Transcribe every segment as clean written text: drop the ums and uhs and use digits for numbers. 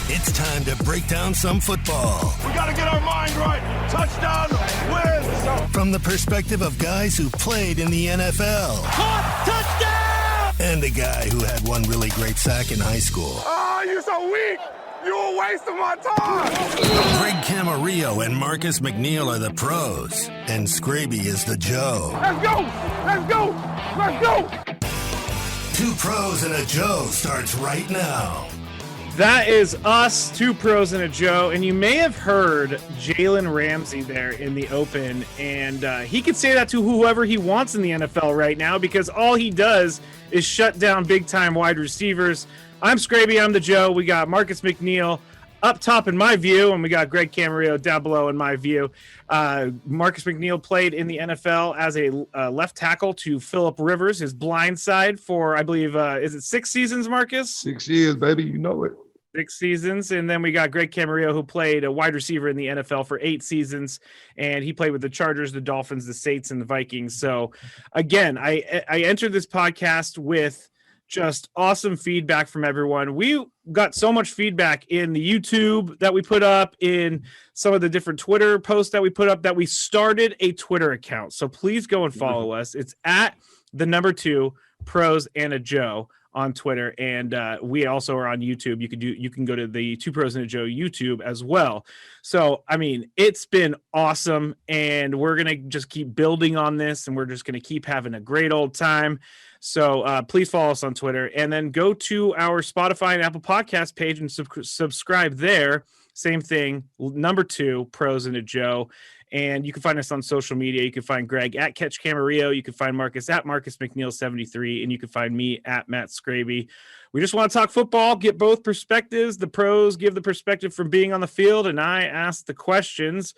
It's time to break down some football. We got to get our mind right. Touchdown, win. From the perspective of guys who played in the NFL. Caught, touchdown! And a guy who had one really great sack in high school. Oh, you're so weak. You're a waste of my time. Greg Camarillo and Marcus McNeil are the pros. And Skraby is the Joe. Let's go. Let's go. Let's go. Two Pros and a Joe starts right now. That is us, two pros and a Joe, and you may have heard Jalen Ramsey there in the open, and he could say that to whoever he wants in the NFL right now because all he does is shut down big-time wide receivers. I'm Skraby, I'm the Joe. We got Marcus McNeil up top in my view, and we got Greg Camarillo down below in my view. Marcus McNeil played in the NFL as a left tackle to Phillip Rivers, his blind side for, I believe, is it 6 seasons, Marcus? 6 years, baby. You know it. 6 seasons. And then we got Greg Camarillo, who played a wide receiver in the NFL for 8 seasons. And he played with the Chargers, the Dolphins, the Saints, and the Vikings. So, again, I entered this podcast with just awesome feedback from everyone. We got so much feedback in the YouTube that we put up, in some of the different Twitter posts that we put up, that we started a Twitter account. So please go and follow us. It's at the number 2 Pros and a Joe on Twitter, and we also are on YouTube. You can go to the Two Pros and a Joe YouTube as well. So I mean, it's been awesome, and we're gonna just keep building on this, and we're just gonna keep having a great old time. So please follow us on Twitter, and then go to our Spotify and Apple Podcast page and subscribe there. Same thing, number 2 Pros and a Joe. And you can find us on social media. You can find Greg at Catch Camarillo. You can find Marcus at Marcus McNeil 73, and you can find me at Matt Skraby. We just want to talk football, get both perspectives. The pros give the perspective from being on the field, and I ask the questions.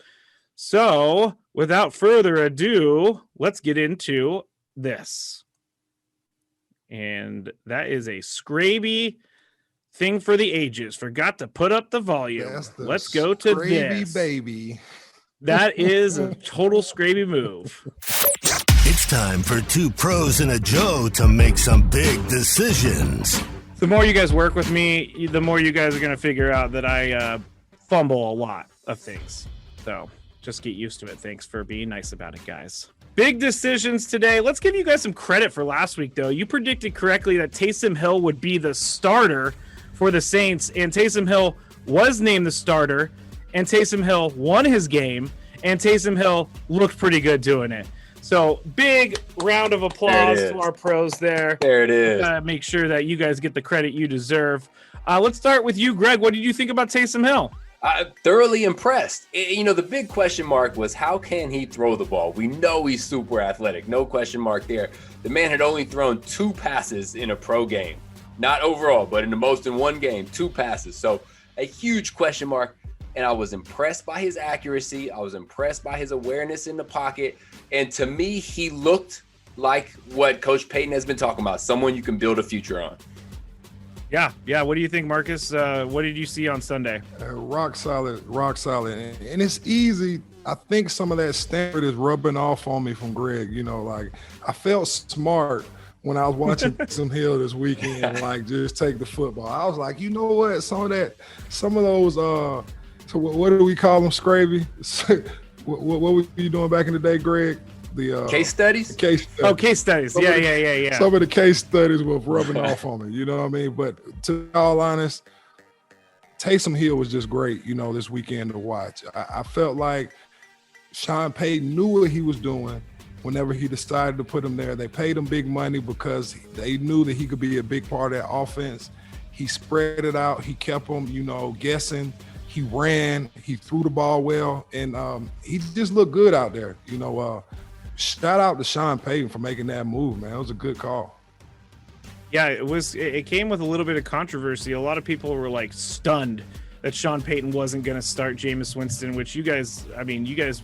So, without further ado, let's get into this. And that is a Skraby thing for the ages. Forgot to put up the volume. Let's go to this. Baby. That is a total Skraby move. It's time for Two Pros and a Joe to make some big decisions. The more you guys work with me, the more you guys are going to figure out that I fumble a lot of things. So just get used to it. Thanks for being nice about it, guys. Big decisions today. Let's give you guys some credit for last week, though. You predicted correctly that Taysom Hill would be the starter for the Saints, and Taysom Hill was named the starter. And Taysom Hill won his game, and Taysom Hill looked pretty good doing it. So big round of applause to our pros there. There it is. Make sure that you guys get the credit you deserve. Let's start with you, Greg. What did you think about Taysom Hill? Thoroughly impressed. The big question mark was, how can he throw the ball? We know he's super athletic. No question mark there. The man had only thrown 2 passes in a pro game. Not overall, but in the most in one game, 2 passes. So a huge question mark. And I was impressed by his accuracy. I was impressed by his awareness in the pocket. And to me, he looked like what Coach Payton has been talking about, someone you can build a future on. Yeah. What do you think, Marcus? What did you see on Sunday? Rock solid. And it's easy. I think some of that standard is rubbing off on me from Greg. I felt smart when I was watching Taysom Hill this weekend, just take the football. I was like, you know what? Some of those, so what do we call them, Skraby? what were you doing back in the day, Greg? The case studies? Case studies. Oh, case studies. Yeah. Some of the case studies were rubbing off on me, you know what I mean? But to be all honest, Taysom Hill was just great, this weekend to watch. I felt like Sean Payton knew what he was doing whenever he decided to put him there. They paid him big money because they knew that he could be a big part of that offense. He spread it out. He kept them, guessing. He ran, he threw the ball well, and he just looked good out there. Shout out to Sean Payton for making that move, man. It was a good call. Yeah, it came with a little bit of controversy. A lot of people were stunned that Sean Payton wasn't going to start Jameis Winston, which you guys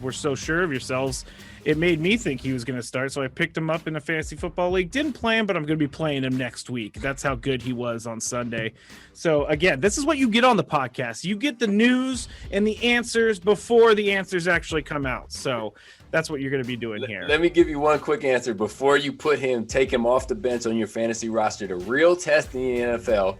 were so sure of yourselves. It made me think he was going to start, so I picked him up in a fantasy football league. Didn't play him, but I'm going to be playing him next week. That's how good he was on Sunday. So, again, this is what you get on the podcast. You get the news and the answers before the answers actually come out. So that's what you're going to be doing here. Let me give you one quick answer. Before you take him off the bench on your fantasy roster, the real test in the NFL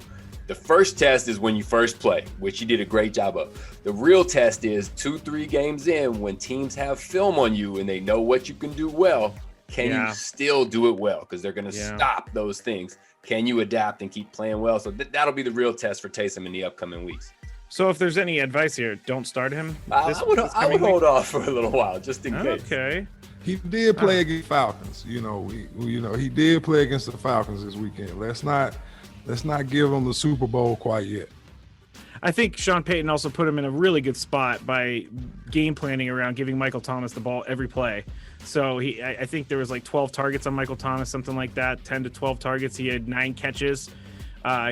The first test is when you first play, which you did a great job of. The real test is 2-3 games in, when teams have film on you and they know what you can do well. Can you still do it well? Because they're going to stop those things. Can you adapt and keep playing well? So that'll be the real test for Taysom in the upcoming weeks. So if there's any advice here, don't start him. I would hold off for a little while just in case. Okay. He did play against Falcons. He did play against the Falcons this weekend. Let's not give him the Super Bowl quite yet. I think Sean Payton also put him in a really good spot by game planning around giving Michael Thomas the ball every play. So I think there was like 12 targets on Michael Thomas, something like that, 10 to 12 targets. He had 9 catches.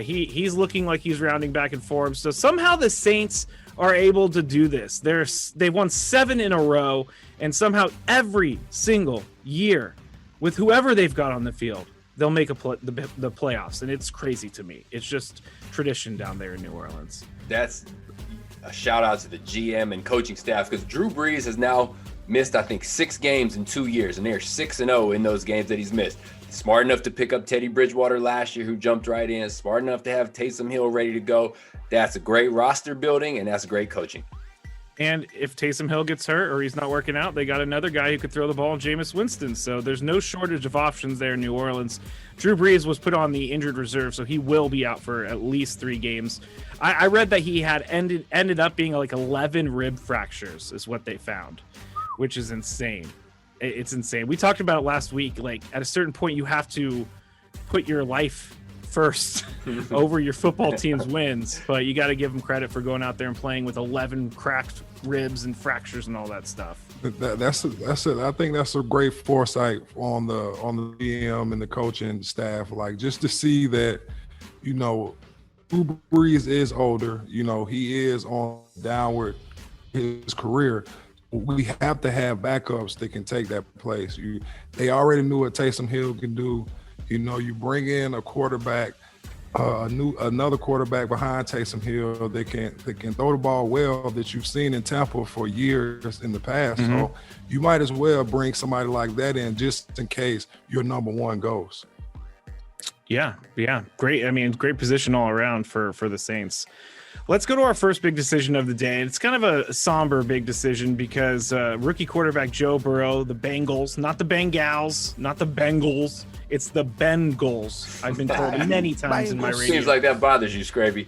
He's looking like he's rounding back in form. So somehow the Saints are able to do this. They've won 7 in a row, and somehow every single year with whoever they've got on the field, they'll make the playoffs, and it's crazy to me. It's just tradition down there in New Orleans. That's a shout out to the GM and coaching staff, because Drew Brees has now missed, I think, 6 games in 2 years, and they're 6-0 in those games that he's missed. Smart enough to pick up Teddy Bridgewater last year, who jumped right in. Smart enough to have Taysom Hill ready to go. That's a great roster building, and that's great coaching. And if Taysom Hill gets hurt or he's not working out, they got another guy who could throw the ball, Jameis Winston. So there's no shortage of options there in New Orleans. Drew Brees was put on the injured reserve, so he will be out for at least 3 games. I read that he had ended up being like 11 rib fractures is what they found, which is insane. It's insane. We talked about it last week. Like, at a certain point, you have to put your life first over your football team's wins, but you got to give them credit for going out there and playing with 11 cracked ribs and fractures and all that stuff. That's it. I think that's a great foresight on the GM and the coaching staff. Like, just to see that, Drew Brees is older. He is on downward his career. We have to have backups that can take that place. They already knew what Taysom Hill can do. You bring in a quarterback, another quarterback behind Taysom Hill that can throw the ball well, that you've seen in Tampa for years in the past. Mm-hmm. So you might as well bring somebody like that in just in case your number one goes. Yeah, great. I mean, great position all around for the Saints. Let's go to our first big decision of the day. It's kind of a somber big decision because rookie quarterback Joe Burrow, the Bengals, not the Bengals, not the Bengals. It's the Bengals. I've been told many times in my radio. Seems like that bothers you, Skraby.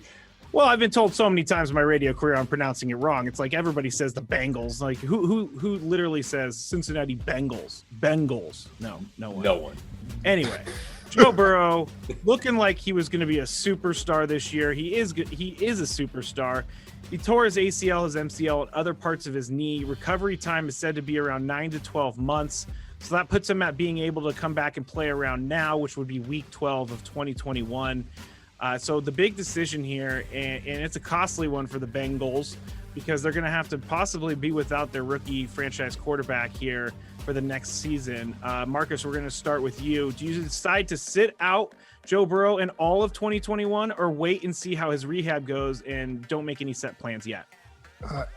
Well, I've been told so many times in my radio career I'm pronouncing it wrong. It's like everybody says the Bengals. Like who literally says Cincinnati Bengals? Bengals. No one. No one. Anyway, Joe Burrow looking like he was going to be a superstar this year. He is good. He is a superstar. He tore his ACL, his MCL, and other parts of his knee. Recovery time is said to be around 9 to 12 months. So that puts him at being able to come back and play around now, which would be week 12 of 2021. So the big decision here, and it's a costly one for the Bengals because they're going to have to possibly be without their rookie franchise quarterback here for the next season. Marcus, we're going to start with you. Do you decide to sit out Joe Burrow in all of 2021 or wait and see how his rehab goes and don't make any set plans yet?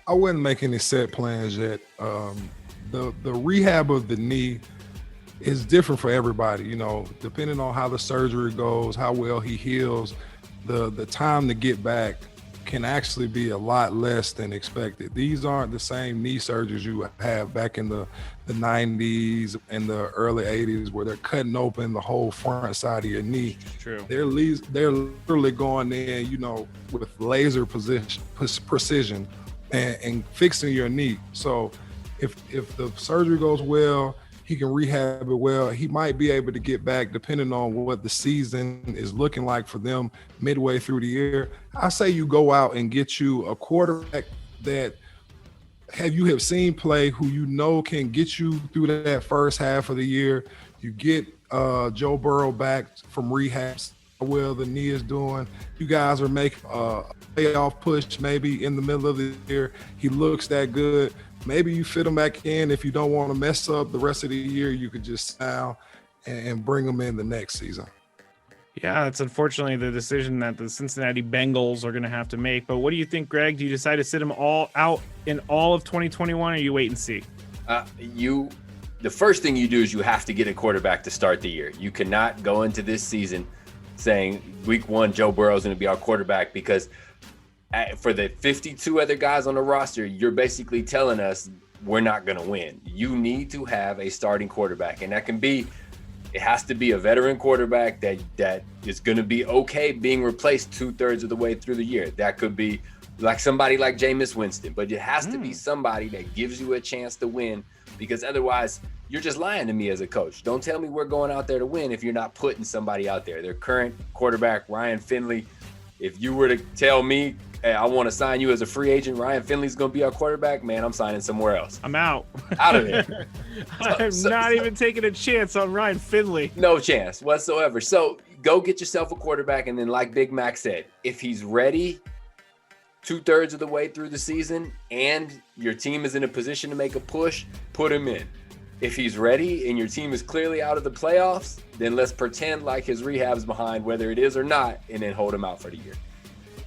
I wouldn't make any set plans yet. The rehab of the knee is different for everybody, depending on how the surgery goes, how well he heals, the time to get back can actually be a lot less than expected. These aren't the same knee surgeries you have back in the 90s and the early 80s where they're cutting open the whole front side of your knee. True. They're literally going in, with laser precision and fixing your knee. So if the surgery goes well, he can rehab it well. He might be able to get back depending on what the season is looking like for them midway through the year. I say you go out and get you a quarterback that you have seen play, who can get you through that first half of the year. You get Joe Burrow back from rehab, how well the knee is doing. You guys are making a playoff push maybe in the middle of the year. He looks that good. Maybe you fit him back in. If you don't want to mess up the rest of the year, you could just smile and bring him in the next season. Yeah, it's unfortunately the decision that the Cincinnati Bengals are going to have to make. But what do you think, Greg? Do you decide to sit him all out in all of 2021 or you wait and see? The first thing you do is you have to get a quarterback to start the year. You cannot go into this season saying week 1, Joe Burrow is going to be our quarterback, because for the 52 other guys on the roster, you're basically telling us we're not going to win. You need to have a starting quarterback, and it has to be a veteran quarterback that is going to be okay being replaced 2/3 of the way through the year. That could be like somebody like Jameis Winston, but it has to be somebody that gives you a chance to win, because otherwise you're just lying to me as a coach. Don't tell me we're going out there to win if you're not putting somebody out there. Their current quarterback, Ryan Finley, if you were to tell me, hey, I want to sign you as a free agent, Ryan Finley's going to be our quarterback, man, I'm signing somewhere else. I'm out. Out of there. I'm not even taking a chance on Ryan Finley. No chance whatsoever. So go get yourself a quarterback, and then like Big Mac said, if he's ready 2/3 of the way through the season and your team is in a position to make a push, put him in. If he's ready and your team is clearly out of the playoffs, then let's pretend like his rehab's behind, whether it is or not, and then hold him out for the year.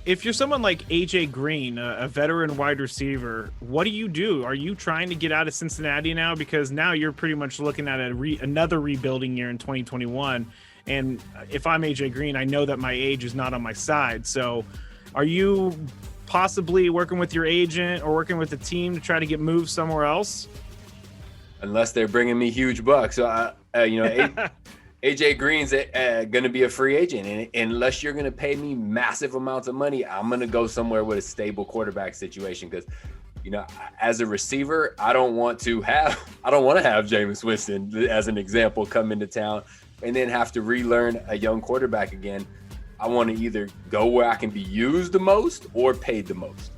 If you're someone like A.J. Green, a veteran wide receiver, what do you do? Are you trying to get out of Cincinnati now? Because now you're pretty much looking at another rebuilding year in 2021. And if I'm A.J. Green, I know that my age is not on my side. So are you possibly working with your agent or working with the team to try to get moved somewhere else? Unless they're bringing me huge bucks. So, AJ Green's going to be a free agent. And unless you're going to pay me massive amounts of money, I'm going to go somewhere with a stable quarterback situation. Because, as a receiver, I don't want to have Jameis Winston, as an example, come into town and then have to relearn a young quarterback again. I want to either go where I can be used the most or paid the most.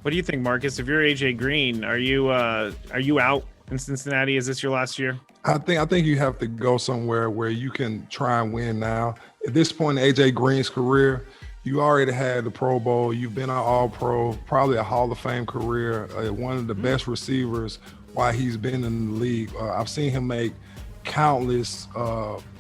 What do you think, Marcus? If you're AJ Green, are you out in Cincinnati? Is this your last year? I think you have to go somewhere where you can try and win now. At this point in AJ Green's career, you already had the Pro Bowl. You've been an All-Pro, probably a Hall of Fame career, one of the best receivers while he's been in the league. I've seen him make countless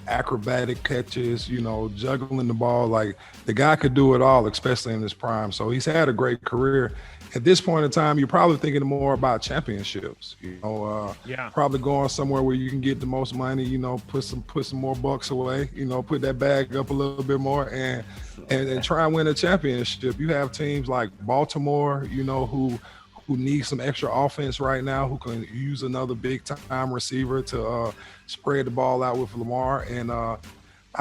acrobatic catches, juggling the ball. Like, the guy could do it all, especially in his prime. So he's had a great career. At this point in time, you're probably thinking more about championships. Probably going somewhere where you can get the most money. Put some more bucks away. Put that bag up a little bit more and try and win a championship. You have teams like Baltimore, who need some extra offense right now, who can use another big time receiver to spread the ball out with Lamar, and I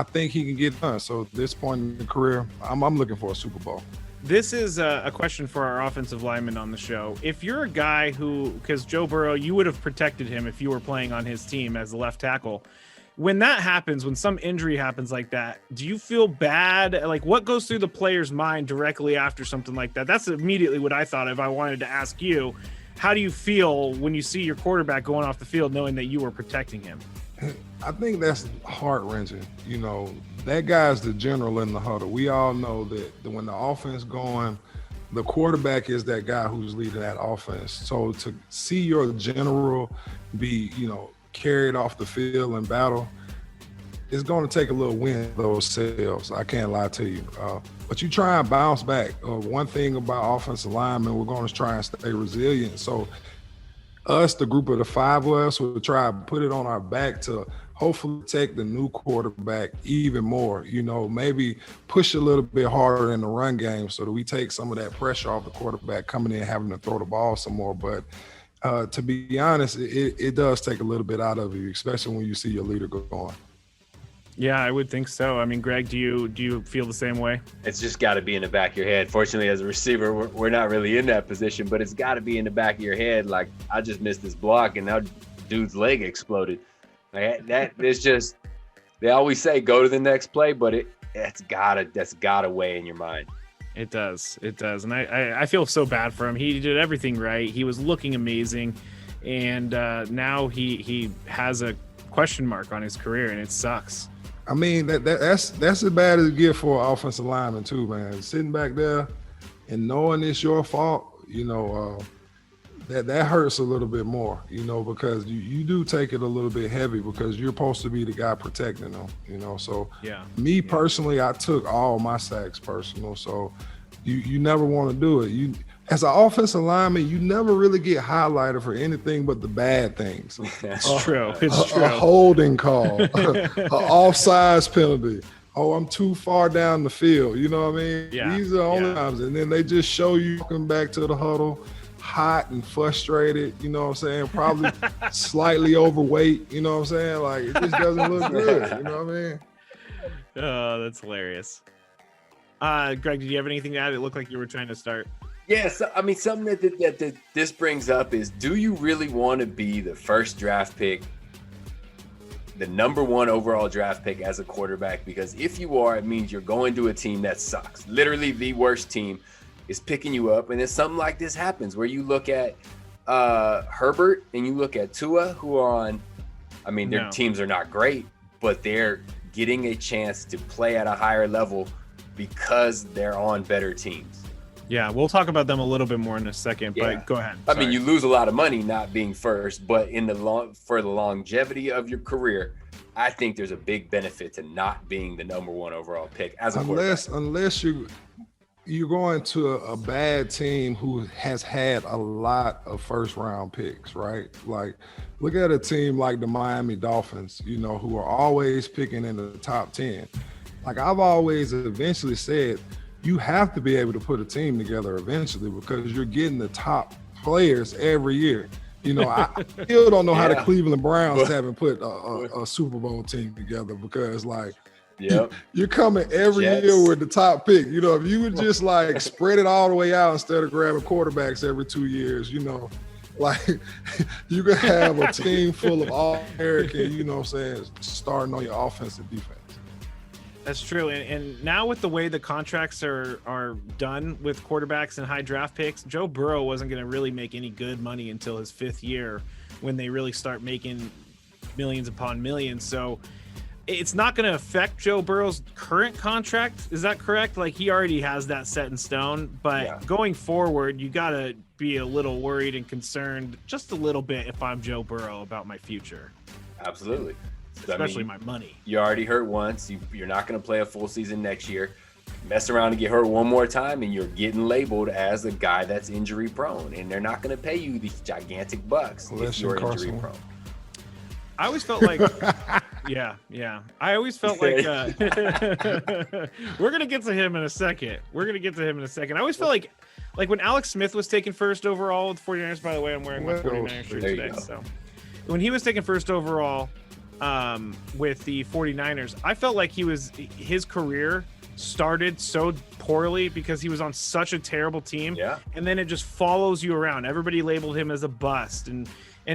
think he can get done. So at this point in the career, I'm looking for a Super Bowl. This is a question for our offensive lineman on the show. If you're a guy because Joe Burrow, you would have protected him if you were playing on his team as a left tackle. When that happens, when some injury happens like that, do you feel bad? Like, what goes through the player's mind directly after something like that? That's immediately what I thought of. I wanted to ask you, how do you feel when you see your quarterback going off the field knowing that you were protecting him? I think that's heart-wrenching. That guy's the general in the huddle. We all know that when the offense going, the quarterback is that guy who's leading that offense. So to see your general be, carried off the field in battle, it's going to take a little wind of those sails. I can't lie to you. But you try and bounce back. One thing about offensive linemen, we're going to try and stay resilient. So us, the group of the five of us, will try and put it on our back to hopefully take the new quarterback even more, maybe push a little bit harder in the run game so that we take some of that pressure off the quarterback coming in, having to throw the ball some more. But to be honest, it does take a little bit out of you, especially when you see your leader going. Yeah, I would think so. I mean, Greg, do you feel the same way? It's just got to be in the back of your head. Fortunately, as a receiver, we're not really in that position, but it's got to be in the back of your head. Like, I just missed this block, and now dude's leg exploded. Like, it's just, they always say go to the next play, but that's gotta weigh in your mind. It does, and I feel so bad for him. He did everything right. He was looking amazing, and now he has a question mark on his career, and it sucks. I mean, that's as bad as it gets for an offensive lineman too, man. Sitting back there and knowing it's your fault, that hurts a little bit more, because you do take it a little bit heavy because you're supposed to be the guy protecting them, So me personally, I took all my sacks personal. So you never want to do it. As an offensive lineman, you never really get highlighted for anything but the bad things. It's true. It's true. A holding call, an offsides penalty, oh, I'm too far down the field. You know what I mean? Yeah. These are the only times. And then they just show you walking back to the huddle, hot and frustrated, you know what I'm saying? Probably slightly overweight, you know what I'm saying? Like, it just doesn't look good, you know what I mean? Oh, that's hilarious. Greg, did you have anything to add? It looked like you were trying to start. Yeah, so, I mean, something that this brings up is, do you really want to be the first draft pick, the number 1 overall draft pick as a quarterback? Because if you are, it means you're going to a team that sucks. Literally the worst team is picking you up. And then something like this happens where you look at Herbert and you look at Tua, who are on, I mean, their teams are not great, but they're getting a chance to play at a higher level because they're on better teams. Yeah, we'll talk about them a little bit more in a second, but go ahead. I mean, you lose a lot of money not being first, but for the longevity of your career, I think there's a big benefit to not being the number 1 overall pick as a quarterback. Unless you're going to a bad team who has had a lot of first round picks, right? Like, look at a team like the Miami Dolphins, you know, who are always picking in the top 10. Like, I've always eventually said, you have to be able to put a team together eventually because you're getting the top players every year. You know, I still don't know how the Cleveland Browns haven't put a Super Bowl team together because, like, you're coming every year with the top pick. You know, if you would just, like, spread it all the way out instead of grabbing quarterbacks every 2 years, you know, like, you could have a team full of all-American, you know what I'm saying, starting on your offensive defense. That's true. And now with the way the contracts are done with quarterbacks and high draft picks, Joe Burrow wasn't going to really make any good money until his 5th year when they really start making millions upon millions. So it's not going to affect Joe Burrow's current contract. Is that correct? Like, he already has that set in stone, but going forward, you got to be a little worried and concerned just a little bit if I'm Joe Burrow about my future. Absolutely. Especially my money. You already hurt once. You're not going to play a full season next year. Mess around and get hurt one more time, and you're getting labeled as a guy that's injury prone. And they're not going to pay you these gigantic bucks if you're injury prone. I always felt like, yeah. I always felt like we're going to get to him in a second. I always felt like when Alex Smith was taken first overall with 49ers, by the way, I'm wearing my 49ers shirt today. So when he was taken first overall, with the 49ers, I felt like his career started so poorly because he was on such a terrible team. Yeah. And then it just follows you around. Everybody labeled him as a bust. And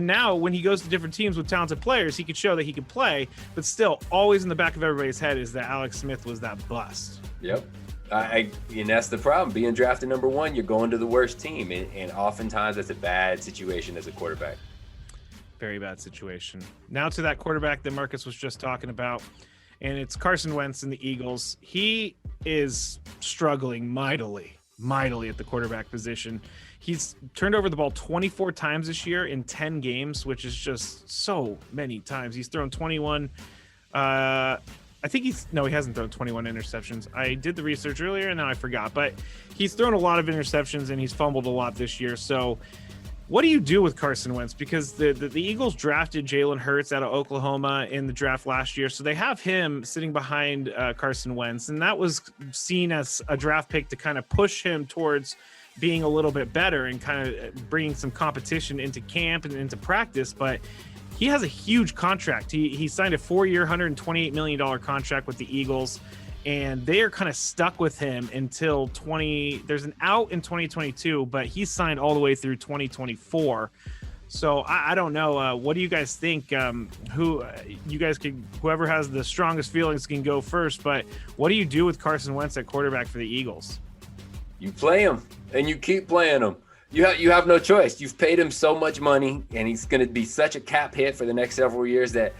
now when he goes to different teams with talented players, he could show that he could play, but still always in the back of everybody's head is that Alex Smith was that bust. Yep. And that's the problem. Being drafted number 1, you're going to the worst team. And oftentimes that's a bad situation as a quarterback. Very bad situation. Now to that quarterback that Marcus was just talking about, and it's Carson Wentz in the Eagles. He is struggling mightily at the quarterback position. He's turned over the ball 24 times this year in 10 games, which is just so many times. He's thrown 21. He hasn't thrown 21 interceptions. I did the research earlier and now I forgot, but he's thrown a lot of interceptions and he's fumbled a lot this year. So what do you do with Carson Wentz? Because the Eagles drafted Jalen Hurts out of Oklahoma in the draft last year. So they have him sitting behind Carson Wentz. And that was seen as a draft pick to kind of push him towards being a little bit better and kind of bringing some competition into camp and into practice. But he has a huge contract. He signed a 4-year, $128 million contract with the Eagles. And they are kind of stuck with him until there's an out in 2022, but he's signed all the way through 2024. So I don't know. What do you guys think? Whoever has the strongest feelings can go first, but what do you do with Carson Wentz at quarterback for the Eagles? You play him and you keep playing him. You have no choice. You've paid him so much money and he's going to be such a cap hit for the next several years that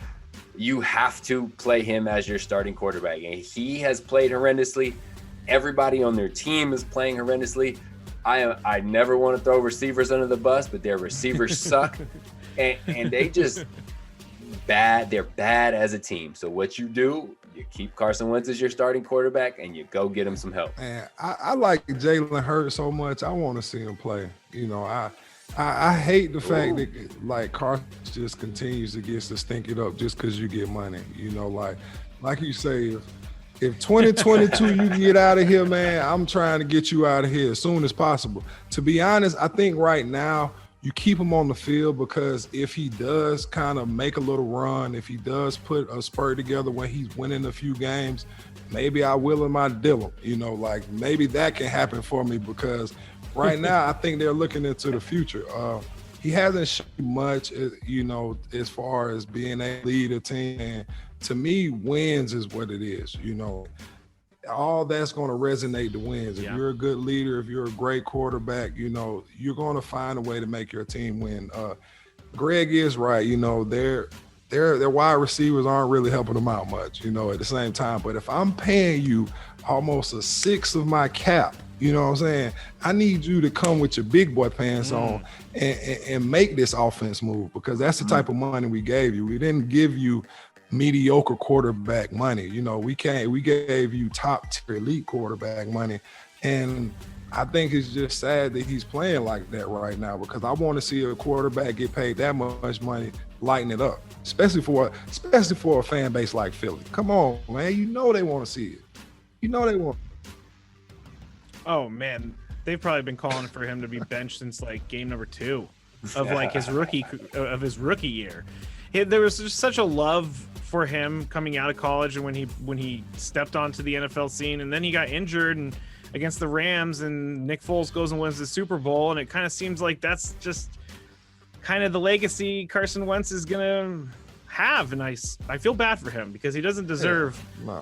you have to play him as your starting quarterback. And he has played horrendously. Everybody on their team is playing horrendously. I never want to throw receivers under the bus, but their receivers suck. And they just bad. They're bad as a team. So what you do, you keep Carson Wentz as your starting quarterback and you go get him some help. Man, I like Jalen Hurts so much. I want to see him play. You know, I hate the fact that, like, Carson just continues to get to stink it up just because you get money. You know, like you say, If 2022 you can get out of here, man, I'm trying to get you out of here as soon as possible. To be honest, I think right now you keep him on the field because if he does kind of make a little run, if he does put a spurt together when he's winning a few games, maybe I will and I deal him. Like maybe that can happen for me because right now I think they're looking into the future. He hasn't shown much, as far as being a leader team. And to me, wins is what it is. All that's going to resonate to wins. If you're a good leader, if you're a great quarterback, you're going to find a way to make your team win. Greg is right. Their wide receivers aren't really helping them out much, at the same time. But if I'm paying you almost a sixth of my cap, you know what I'm saying? I need you to come with your big boy pants on and make this offense move because that's the type of money we gave you. We didn't give you mediocre quarterback money. We gave you top tier elite quarterback money. And I think it's just sad that he's playing like that right now because I want to see a quarterback get paid that much money, lighten it up, especially for a fan base like Philly. Come on, man. They want to see it. They want. Oh man, they've probably been calling for him to be benched since like game number 2 of like his rookie year. There was just such a love for him coming out of college and when he stepped onto the NFL scene, and then he got injured and against the Rams, and Nick Foles goes and wins the Super Bowl, and it kind of seems like that's just kind of the legacy Carson Wentz is gonna have, and I feel bad for him because he doesn't deserve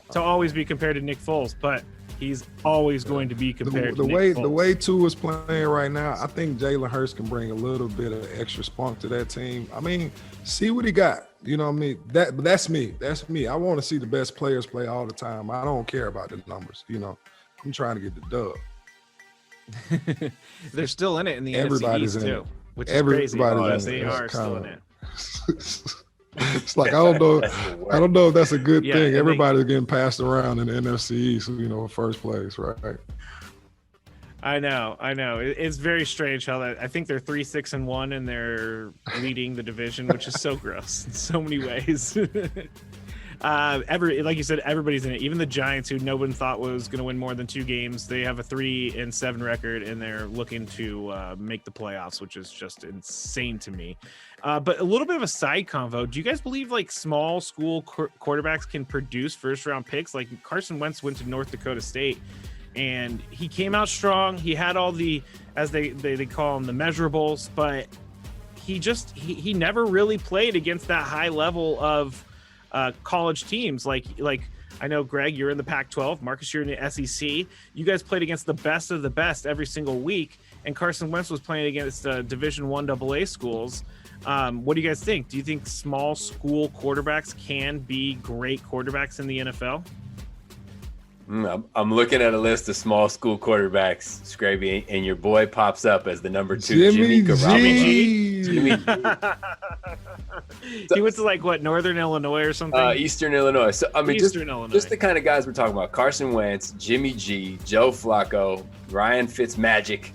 to always be compared to Nick Foles, but he's always going to be compared to Nick Foles. The way Tua is playing right now, I think Jalen Hurts can bring a little bit of extra spunk to that team. I mean, see what he got. You know what I mean? That's me. That's me. I want to see the best players play all the time. I don't care about the numbers. I'm trying to get the dub. They're still in it in the NFC East too, which is crazy. They are still in it. It's like I don't know if that's a good thing. Everybody's getting passed around in the NFC East, first place, right? I know. It's very strange how that. I think they're 3-6-1 and they're leading the division, which is so gross in so many ways. Like you said, everybody's in it. Even the Giants, who no one thought was going to win more than 2 games, they have a 3-7 record, and they're looking to make the playoffs, which is just insane to me. But a little bit of a side convo. Do you guys believe like small school quarterbacks can produce first-round picks? Like Carson Wentz went to North Dakota State, and he came out strong. He had all the, as they call them, the measurables, but he never really played against that high level of college teams. Like I know, Greg, you're in the Pac-12. Marcus, you're in the SEC. You guys played against the best of the best every single week, and Carson Wentz was playing against Division I AA schools. What do you guys think? Do you think small school quarterbacks can be great quarterbacks in the NFL? I'm looking at a list of small school quarterbacks, Skraby, and your boy pops up as the number 2, Jimmy Garoppolo. Jimmy G. He went to like what, Northern Illinois or something? Eastern Illinois. So I mean, Illinois. Just the kind of guys we're talking about: Carson Wentz, Jimmy G, Joe Flacco, Ryan Fitzmagic,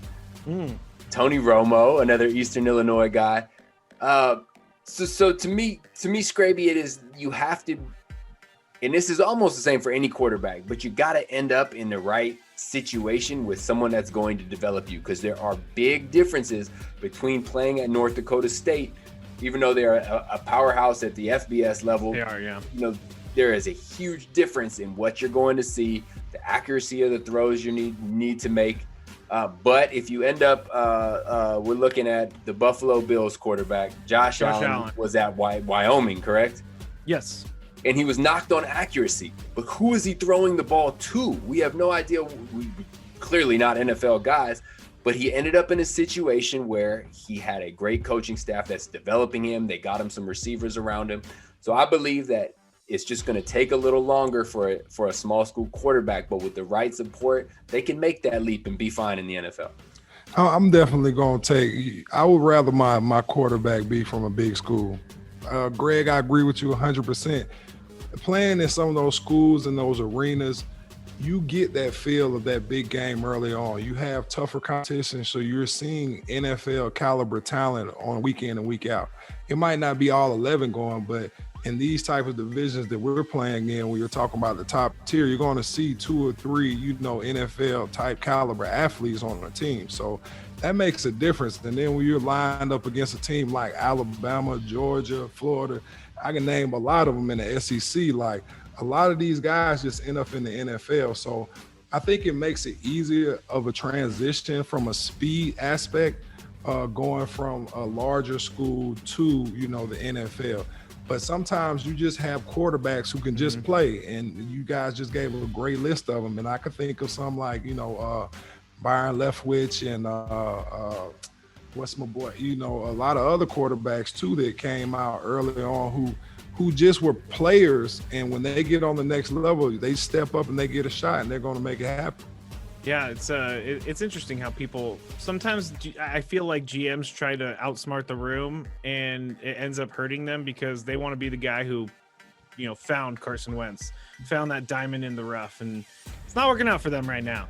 Tony Romo, another Eastern Illinois guy. So to me, Skraby, it is, you have to. And this is almost the same for any quarterback, but you got to end up in the right situation with someone that's going to develop you, because there are big differences between playing at North Dakota State, even though they're a powerhouse at the FBS level. They are, yeah. There is a huge difference in what you're going to see, the accuracy of the throws you need to make. But if you end up, we're looking at the Buffalo Bills quarterback, Josh Allen was at Wyoming, correct? Yes. And he was knocked on accuracy. But who is he throwing the ball to? We have no idea. We clearly not NFL guys, but he ended up in a situation where he had a great coaching staff that's developing him. They got him some receivers around him. So I believe that it's just going to take a little longer for a small school quarterback, but with the right support, they can make that leap and be fine in the NFL. I'm definitely going to I would rather my quarterback be from a big school. Greg, I agree with you 100%. Playing in some of those schools and those arenas, you get that feel of that big game early on. You have tougher competition, so you're seeing NFL caliber talent on week in and week out. It might not be all 11 going, but in these type of divisions that we're playing in, when you're talking about the top tier, you're going to see 2 or 3, NFL type caliber athletes on the team. So that makes a difference. And then when you're lined up against a team like Alabama, Georgia, Florida, I can name a lot of them in the SEC. Like, a lot of these guys just end up in the NFL. So I think it makes it easier of a transition from a speed aspect, going from a larger school to, the NFL. But sometimes you just have quarterbacks who can just play, and you guys just gave a great list of them. And I could think of some like, Byron Leftwich and what's my boy, a lot of other quarterbacks too that came out early on who just were players, and when they get on the next level, they step up and they get a shot, and they're going to make it happen. Yeah, it's interesting how people sometimes, I feel like GMs try to outsmart the room, and it ends up hurting them because they want to be the guy who, found Carson Wentz, found that diamond in the rough, and it's not working out for them right now.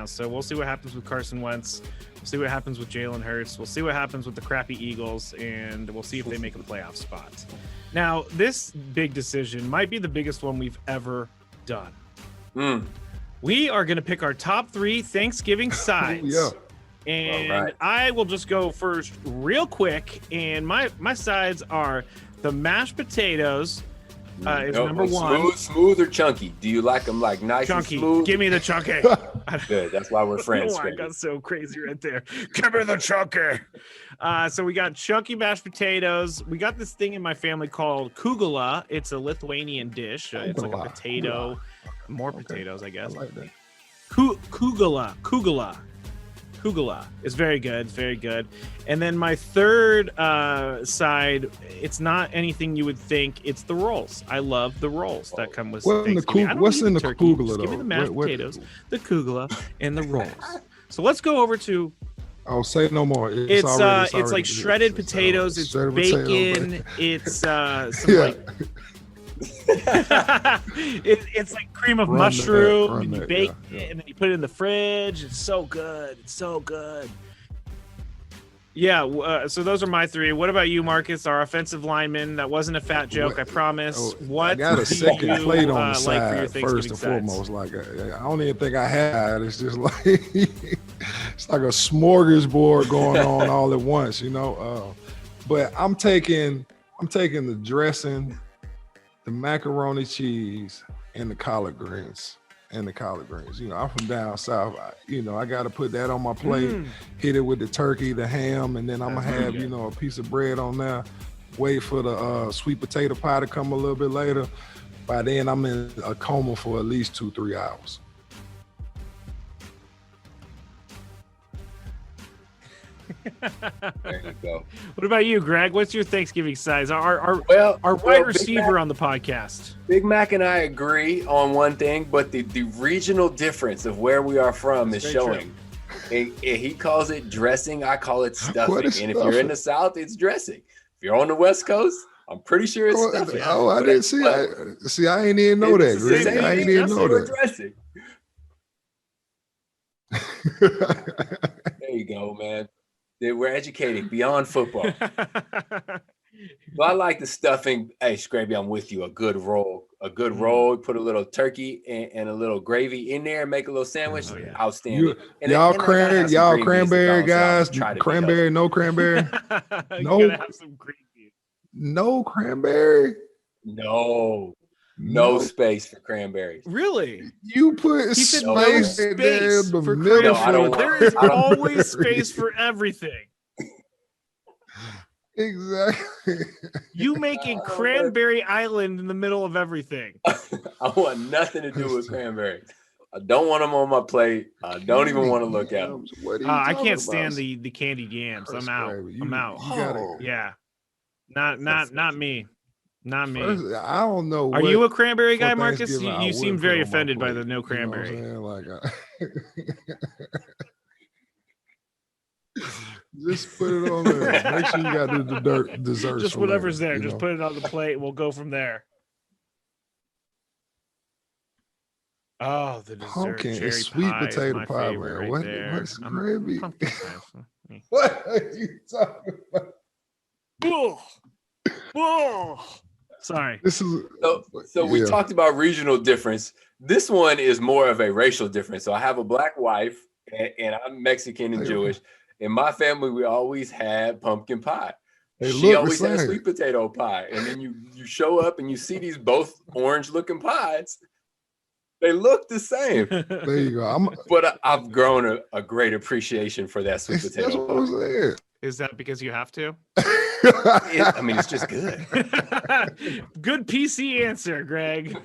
So we'll see what happens with Carson Wentz. We'll see what happens with Jalen Hurts. We'll see what happens with the crappy Eagles, and we'll see if they make a playoff spot. Now, this big decision might be the biggest one we've ever done. We are going to pick our top 3 Thanksgiving sides. Yeah. And All right. I will just go first real quick. And my sides are the mashed potatoes is number 1. Smooth or chunky? Do you like them like nice Chunky. and smooth? Give me the chunky. Good. That's why we're friends. Oh, I got so crazy right there. Give me the chunky. So we got chunky mashed potatoes. We got this thing in my family called kugela. It's a Lithuanian dish. It's like a potato. More potatoes, I guess. I like that. Kugela. It's very good. It's very good. And then my third side, it's not anything you would think. It's the rolls. I love the rolls that come with Thanksgiving. What's in the turkey. kugela, Just give me though? the mashed potatoes, the kugela, and the rolls. So let's go over to. Oh, say no more. It's already like shredded potatoes. It's shredded bacon. potatoes. It's some Yeah. like. It's like cream of mushroom, and you bake it, and then you put it in the fridge. It's so good. Yeah, so those are my 3. What about you, Marcus? Our offensive lineman. That wasn't a fat joke, I promise. What I got a do second you, plate on the like side for your Thanksgiving first and sides? foremost. Like, I don't even think I had. It's just like it's like a smorgasbord going on all at once, But I'm taking the dressing, the macaroni cheese, and the collard greens. I'm from down south. I got to put that on my plate, hit it with the turkey, the ham, and then I'm going to have, a piece of bread on there. Wait for the sweet potato pie to come a little bit later. By then, I'm in a coma for at least 2-3 hours. There you go. What about you, Greg? What's your Thanksgiving size? Our wide Big receiver Mac, on the podcast. Big Mac and I agree on one thing, but the regional difference of where we are from is showing. And he calls it dressing. I call it stuffing. And if you're in the South, it's dressing. If you're on the West Coast, I'm pretty sure it's stuffing. Oh, I didn't see. I ain't even know that, Greg. I ain't even know that. Dressing. There you go, man. We're educating beyond football. So I like the stuffing. Hey, Skraby, I'm with you. A good roll. Put a little turkey and a little gravy in there. Make a little sandwich. Outstanding. Y'all cranberry guys. Cranberry, no cranberry. No. You gotta have some gravy. No cranberry. No space for cranberries. Really? You put space there in the for middle. cranberries. There is always space for everything. Exactly. You making Cranberry Island in the middle of everything. I want nothing to do with cranberries. I don't want them on my plate. I don't even want to look at them. I can't stand the candied yams. I'm out. I'm out. Yeah. Not me. Not me. First, I don't know. Are you a cranberry guy, Marcus? You seem very offended by the no cranberry. Just put it on there. Make sure you got the dessert. Just whatever's there. Just put it on the plate. We'll go from there. Oh, the dessert. Pumpkin, cherry it's sweet pie potato is my pie, favorite man. right there. What's gravy? Pumpkin pie. What are you talking about? Ugh. Whoa. Sorry. This is So we talked about regional difference. This one is more of a racial difference. So I have a black wife, and I'm Mexican and Jewish. In my family, we always had pumpkin pie. She always had sweet potato pie. And then you show up and you see these both orange-looking pies. They look the same. There you go. But I've grown a great appreciation for that sweet potato That's what I was saying. Is that because you have to? I mean, it's just good. Good PC answer, Greg.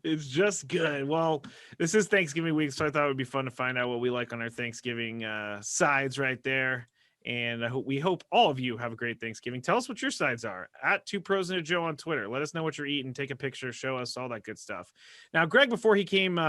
It's just good. Well, this is Thanksgiving week, so I thought it would be fun to find out what we like on our Thanksgiving sides right there. And we hope all of you have a great Thanksgiving. Tell us what your sides are at 2 Pros and a Joe on Twitter. Let us know what you're eating. Take a picture, show us all that good stuff. Now, Greg, before he came,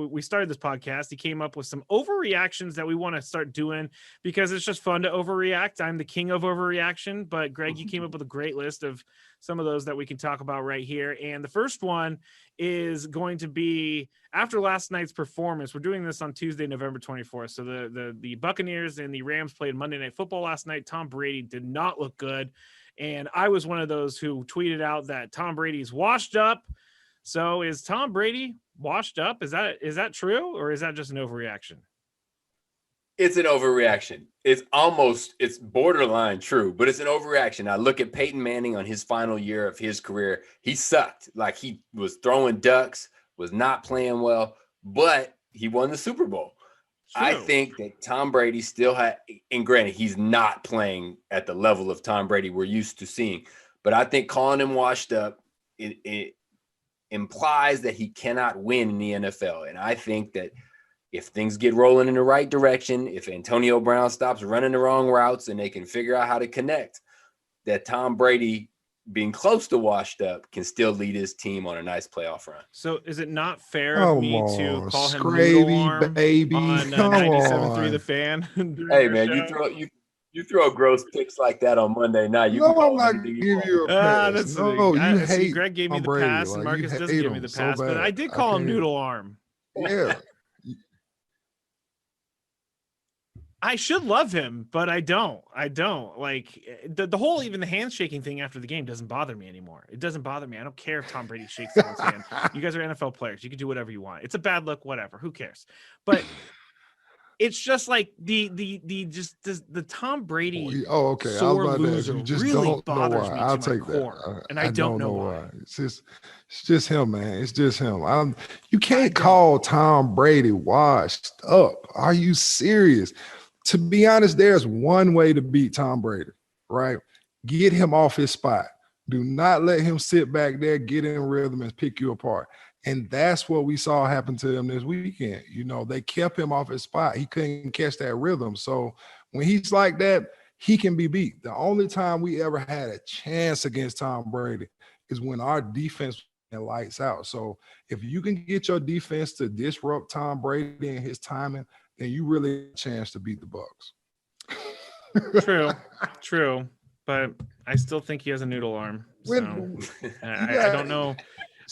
we started this podcast, he came up with some overreactions that we want to start doing because it's just fun to overreact. I'm the king of overreaction, but Greg, you came up with a great list of some of those that we can talk about right here. And the first one is going to be after last night's performance. We're doing this on Tuesday, November 24th. So the Buccaneers and the Rams played Monday Night Football last night. Tom Brady did not look good. And I was one of those who tweeted out that Tom Brady's washed up. So is Tom Brady washed up? Is that true? Or is that just an overreaction? It's an overreaction. It's borderline true, but it's an overreaction. I look at Peyton Manning on his final year of his career. He sucked. Like, he was throwing ducks, was not playing well, but he won the Super Bowl. True. I think that Tom Brady still had, and granted, he's not playing at the level of Tom Brady we're used to seeing, but I think calling him washed up, it implies that he cannot win in the NFL. And I think that if things get rolling in the right direction, if Antonio Brown stops running the wrong routes and they can figure out how to connect, that Tom Brady, being close to washed up, can still lead his team on a nice playoff run. So is it not fair of me to call him Skraby, Noodle Arm baby. on 97.3 The Fan? Hey, man, you throw gross picks like that on Monday night. You I'm not gonna give you a pass. No, you hate Greg gave me the Brady. pass, and Marcus doesn't give me the pass, but I did call him Noodle Arm. Yeah. I should love him, but I don't. Like the whole, even the handshaking thing after the game doesn't bother me anymore. It doesn't bother me. I don't care if Tom Brady shakes someone's hand. You guys are NFL players. You can do whatever you want. It's a bad look, whatever. Who cares? But it's just like the Tom Brady. Oh, okay. Sore I was about loser to you just really don't bothers know why. me I'll to my take core, that. and I don't know why. It's just him, man. It's just him. You can't call Tom Brady washed up. Are you serious? To be honest, there's one way to beat Tom Brady, right? Get him off his spot. Do not let him sit back there, get in rhythm, and pick you apart. And that's what we saw happen to him this weekend. You know, they kept him off his spot. He couldn't catch that rhythm. So when he's like that, he can be beat. The only time we ever had a chance against Tom Brady is when our defense went lights out. So if you can get your defense to disrupt Tom Brady and his timing, then you really have a chance to beat the Bucs. True. But I still think he has a noodle arm. So I don't know.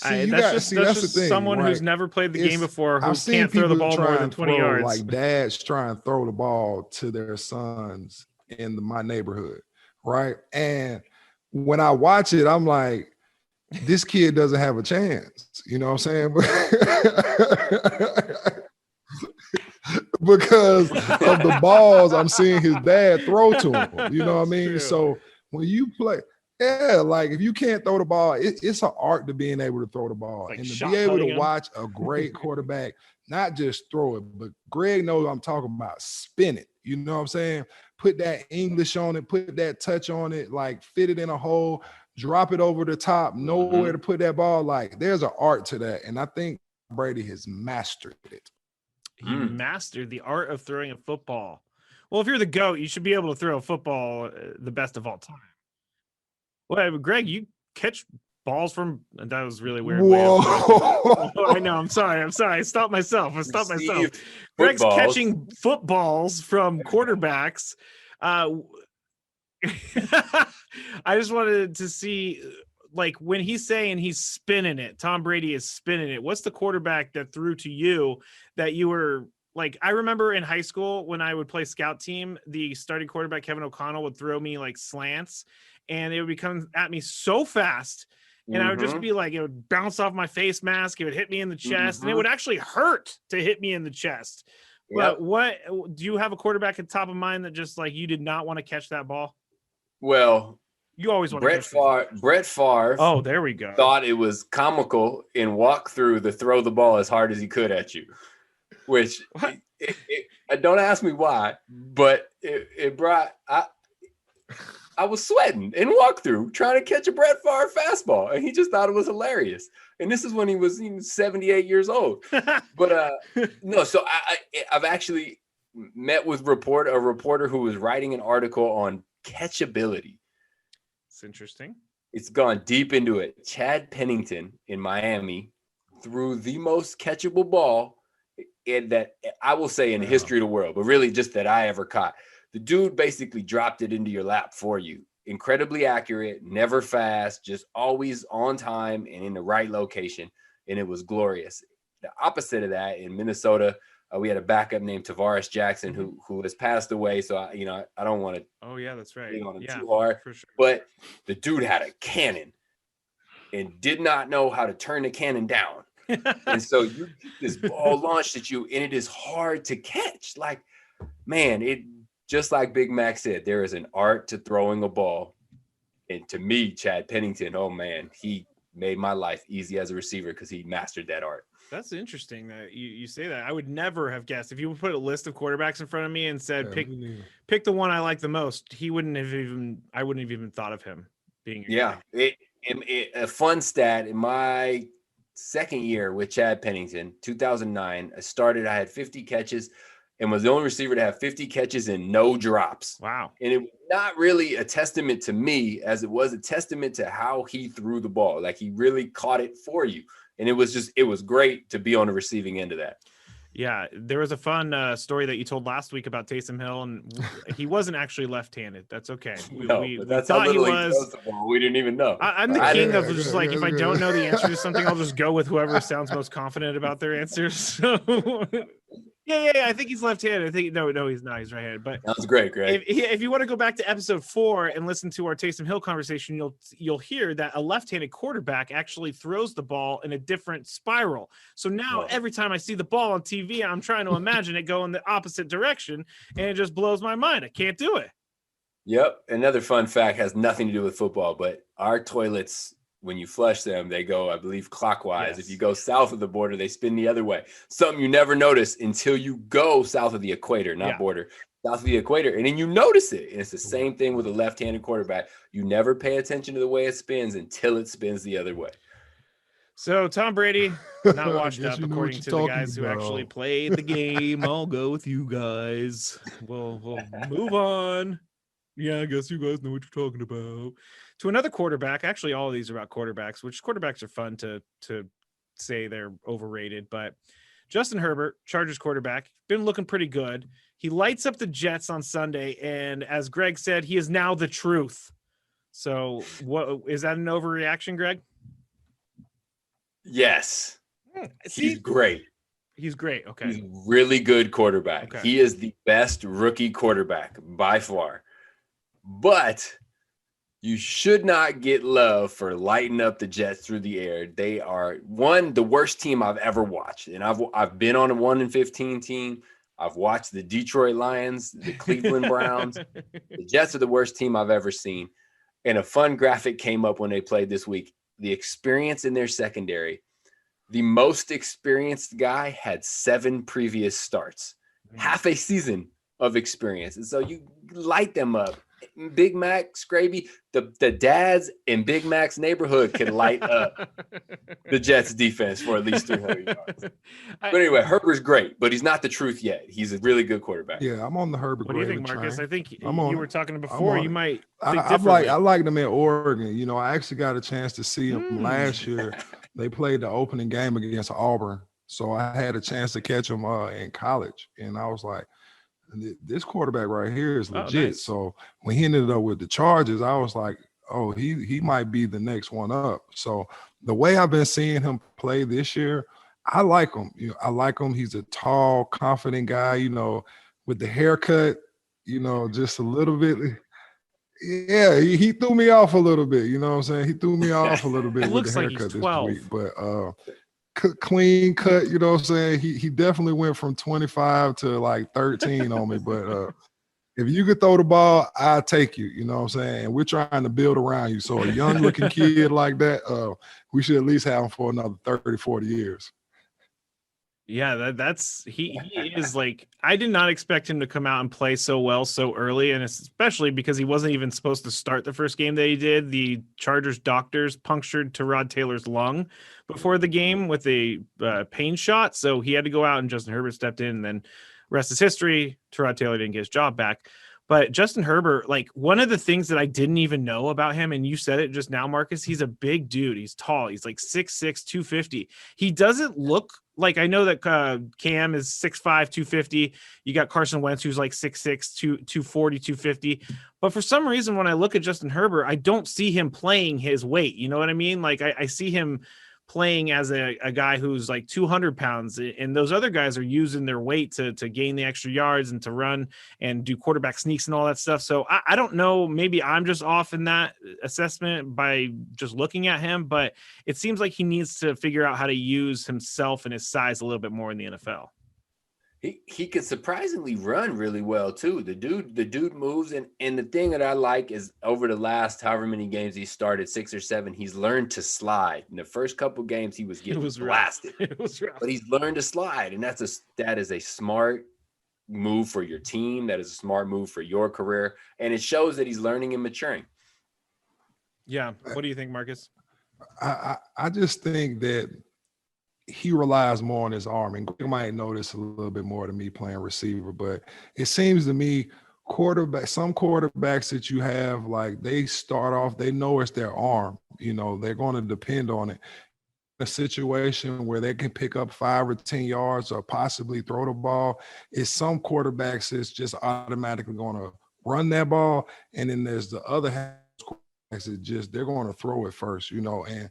That's just someone who's never played the game before, who can't throw the ball more than 20 yards. Like dads try and throw the ball to their sons in my neighborhood, right? And when I watch it, I'm like, this kid doesn't have a chance. You know what I'm saying? Because of the balls I'm seeing his dad throw to him. You know what I mean? True. So when you play, like if you can't throw the ball, it's an art to being able to throw the ball. Like and to be able to him. watch a great quarterback, not just throw it, but Greg knows what I'm talking about. Spin it. You know what I'm saying? Put that English on it, put that touch on it, like fit it in a hole, drop it over the top, know where to put that ball. Like there's an art to that. And I think Brady has mastered it. He mastered the art of throwing a football. Well, if you're the GOAT, you should be able to throw a football the best of all time. Well, Greg, you catch balls from, that was really weird. Whoa. I know. I'm sorry. I stopped myself. Greg's catching footballs from quarterbacks. I just wanted to see, like, when he's saying he's spinning it, Tom Brady is spinning it. What's the quarterback that threw to you that you were Like I remember in high school when I would play scout team, the starting quarterback Kevin O'Connell would throw me like slants, and it would come at me so fast, and I would just be like, it would bounce off my face mask, it would hit me in the chest, and it would actually hurt to hit me in the chest. But what do you have a quarterback at top of mind that just like you did not want to catch that ball? Well, you always want Brett Favre. Oh, there we go. Thought it was comical in walkthrough to throw the ball as hard as he could at you, which don't ask me why, but it brought I was sweating in walkthrough trying to catch a Brett Favre fastball, and he just thought it was hilarious. And this is when he was 78 years old. But no, so I've actually met with a reporter who was writing an article on catchability. It's interesting. It's gone deep into it. Chad Pennington in Miami threw the most catchable ball that I will say in the history of the world, but really just that I ever caught. The dude basically dropped it into your lap for you. Incredibly accurate, never fast, just always on time and in the right location. And it was glorious. The opposite of that in Minnesota, we had a backup named Tavares Jackson who has passed away. So I don't want to. Oh yeah, that's right. On him too hard. For sure. But the dude had a cannon and did not know how to turn the cannon down. And so you get this ball launched at you, and it is hard to catch. Like, man, it just like Big Mac said, there is an art to throwing a ball. And to me, Chad Pennington, oh man, he made my life easy as a receiver because he mastered that art. That's interesting that you say that. I would never have guessed if you would put a list of quarterbacks in front of me and said pick the one I like the most. I wouldn't have even thought of him being. A fun stat in my second year with Chad Pennington, 2009. I had 50 catches and was the only receiver to have 50 catches and no drops. Wow. And it was not really a testament to me as it was a testament to how he threw the ball. Like he really caught it for you. And it was great to be on the receiving end of that. Yeah, there was a fun story that you told last week about Taysom Hill, and he wasn't actually left-handed. That's okay. We thought he was. We didn't even know. I'm the king of just like, if I don't know the answer to something, I'll just go with whoever sounds most confident about their answers. So yeah, I think he's left-handed. I think no, he's not. He's right-handed. But that was great, Greg. If you want to go back to episode 4 and listen to our Taysom Hill conversation, you'll hear that a left-handed quarterback actually throws the ball in a different spiral. So now every time I see the ball on TV, I'm trying to imagine it go in the opposite direction, and it just blows my mind. I can't do it. Yep. Another fun fact has nothing to do with football, but our toilets, when you flush them, they go, I believe, clockwise. Yes. If you go south of the border, they spin the other way. Something you never notice until you go south of the equator, not border, south of the equator. And then you notice it. And it's the same thing with a left-handed quarterback. You never pay attention to the way it spins until it spins the other way. So Tom Brady, not washed up, according to the guys who actually played the game. I'll go with you guys. We'll move on. Yeah, I guess you guys know what you're talking about. To another quarterback. Actually, all of these are about quarterbacks, which quarterbacks are fun to say they're overrated. But Justin Herbert, Chargers quarterback, been looking pretty good. He lights up the Jets on Sunday, and as Greg said, he is now the truth. So, what is that an overreaction, Greg? Yes. He's great. He's great. Okay. He's a really good quarterback. Okay. He is the best rookie quarterback by far. But you should not get love for lighting up the Jets through the air. They are the worst team I've ever watched. And I've been on a 1-15 team. I've watched the Detroit Lions, the Cleveland Browns. The Jets are the worst team I've ever seen. And a fun graphic came up when they played this week. The experience in their secondary. The most experienced guy had 7 previous starts. Half a season of experience. And so you light them up. Big Mac, Skraby, the dads in Big Mac's neighborhood can light up the Jets defense for at least 300 yards. But anyway, Herbert's great, but he's not the truth yet. He's a really good quarterback. Yeah, I'm on the Herbert. What do you think, Marcus? Train. I think you were talking before. You might think I liked him in Oregon. You know, I actually got a chance to see him last year. They played the opening game against Auburn, so I had a chance to catch him in college, and I was like, this quarterback right here is legit. Nice. So when he ended up with the Chargers, I was like, oh, he might be the next one up. So the way I've been seeing him play this year, I like him. I like him. He's a tall, confident guy, with the haircut, just a little bit. Yeah, he threw me off a little bit. You know what I'm saying? He threw me off a little bit with the haircut this week. But clean cut, you know what I'm saying? He definitely went from 25 to like 13 on me. But if you could throw the ball, I'll take you. You know what I'm saying? And we're trying to build around you. So a young-looking kid like that, we should at least have him for another 30, 40 years. Yeah, he is like, I did not expect him to come out and play so well so early, and especially because he wasn't even supposed to start the first game that he did. The Chargers doctors punctured Tyrod Taylor's lung before the game with a pain shot, so he had to go out, and Justin Herbert stepped in, and then rest is history. Tyrod Taylor didn't get his job back. But Justin Herbert, like, one of the things that I didn't even know about him, and you said it just now, Marcus, he's a big dude. He's tall. He's like 6'6", 250. He doesn't look like, I know that Cam is 6'5", 250. You got Carson Wentz, who's like 6'6", 240, 250. But for some reason, when I look at Justin Herbert, I don't see him playing his weight. You know what I mean? Like, I see him playing as a guy who's like 200 pounds, and those other guys are using their weight to gain the extra yards and to run and do quarterback sneaks and all that stuff. So I don't know, maybe I'm just off in that assessment by just looking at him, but it seems like he needs to figure out how to use himself and his size a little bit more in the NFL. He can surprisingly run really well too. The dude moves, and the thing that I like is over the last however many games he started, 6 or 7, he's learned to slide. In the first couple games, he was getting blasted. It was rough. But he's learned to slide, and that is a smart move for your team. That is a smart move for your career, and it shows that he's learning and maturing. Yeah. What do you think, Marcus? I just think that he relies more on his arm, and Greg might know this a little bit more than me playing receiver, but it seems to me some quarterbacks that you have, like, they start off, they know it's their arm, they're going to depend on it. A situation where they can pick up 5 or 10 yards or possibly throw the ball, is some quarterbacks that's just automatically going to run that ball, and then there's the other half quarterbacks that just, they're going to throw it first, and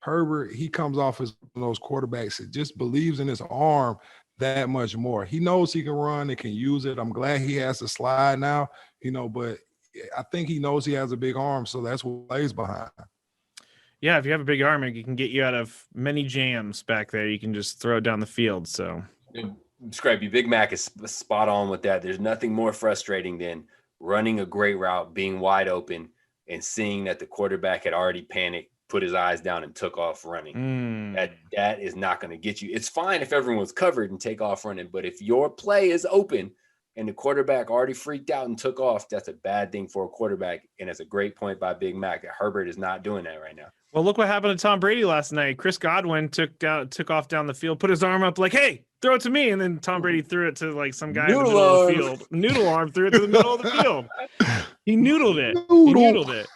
Herbert, he comes off as one of those quarterbacks that just believes in his arm that much more. He knows he can run and can use it. I'm glad he has to slide now, but I think he knows he has a big arm, so that's what plays behind. Yeah, if you have a big arm, it can get you out of many jams back there. You can just throw it down the field. So, Skraby, Big Mac is spot on with that. There's nothing more frustrating than running a great route, being wide open, and seeing that the quarterback had already panicked, put his eyes down, and took off running. That is not going to get you. It's fine if everyone's covered and take off running, but if your play is open and the quarterback already freaked out and took off, that's a bad thing for a quarterback. And it's a great point by Big Mac that Herbert is not doing that right now. Well, look what happened to Tom Brady last night. Chris Godwin took off down the field, put his arm up like, hey, throw it to me. And then Tom Brady threw it to like some guy in the middle of the field. Noodle arm threw it to the middle of the field. He noodled it. He noodled it.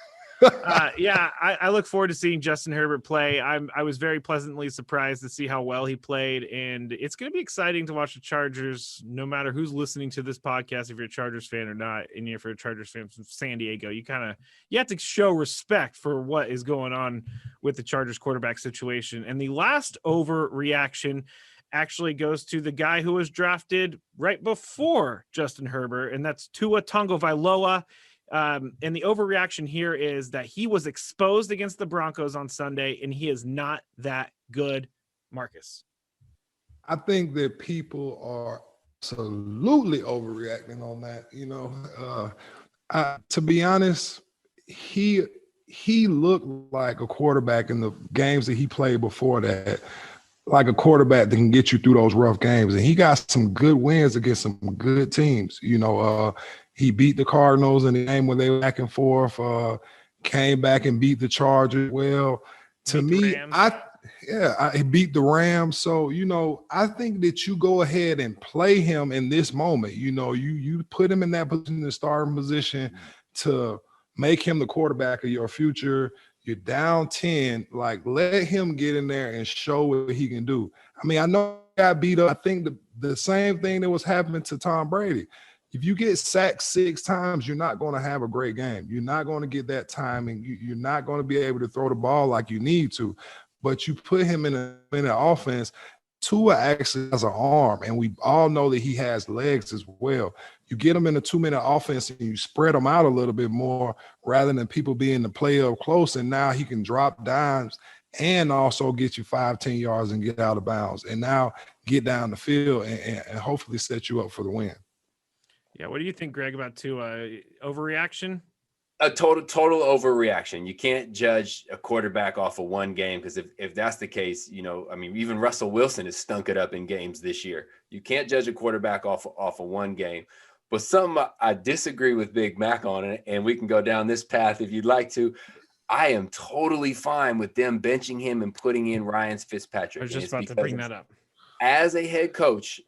I look forward to seeing Justin Herbert play. I was very pleasantly surprised to see how well he played, and it's going to be exciting to watch the Chargers, no matter who's listening to this podcast, if you're a Chargers fan or not, and if you're a Chargers fan from San Diego, you have to show respect for what is going on with the Chargers quarterback situation. And the last overreaction actually goes to the guy who was drafted right before Justin Herbert, and that's Tua Tagovailoa. And the overreaction here is that he was exposed against the Broncos on Sunday, and he is not that good, Marcus. I think that people are absolutely overreacting on that. To be honest, he looked like a quarterback in the games that he played before that, like a quarterback that can get you through those rough games. And he got some good wins against some good teams. He beat the Cardinals in the game when they were back and forth, came back and beat the Chargers. Well, to me, he beat the Rams. So, I think that you go ahead and play him in this moment. You put him in that position, the starting position, to make him the quarterback of your future. You're down 10, like, let him get in there and show what he can do. I mean, I know he got beat up. I think the same thing that was happening to Tom Brady. If you get sacked 6 times, you're not going to have a great game. You're not going to get that timing. You're not going to be able to throw the ball like you need to. but you put him in an offense. Tua actually has an arm, and we all know that he has legs as well. You get him in a 2-minute offense and you spread him out a little bit more rather than people being the play up close, and now he can drop dimes and also get you 5-10 yards and get out of bounds, and now get down the field and hopefully set you up for the win. Yeah, what do you think, Greg, about Tua? Overreaction? A total overreaction. You can't judge a quarterback off of one game, because if that's the case, even Russell Wilson has stunk it up in games this year. You can't judge a quarterback off of one game. But something I disagree with Big Mac on, it, and we can go down this path if you'd like to. I am totally fine with them benching him and putting in Ryan Fitzpatrick. I was just about to bring that up. As a head coach,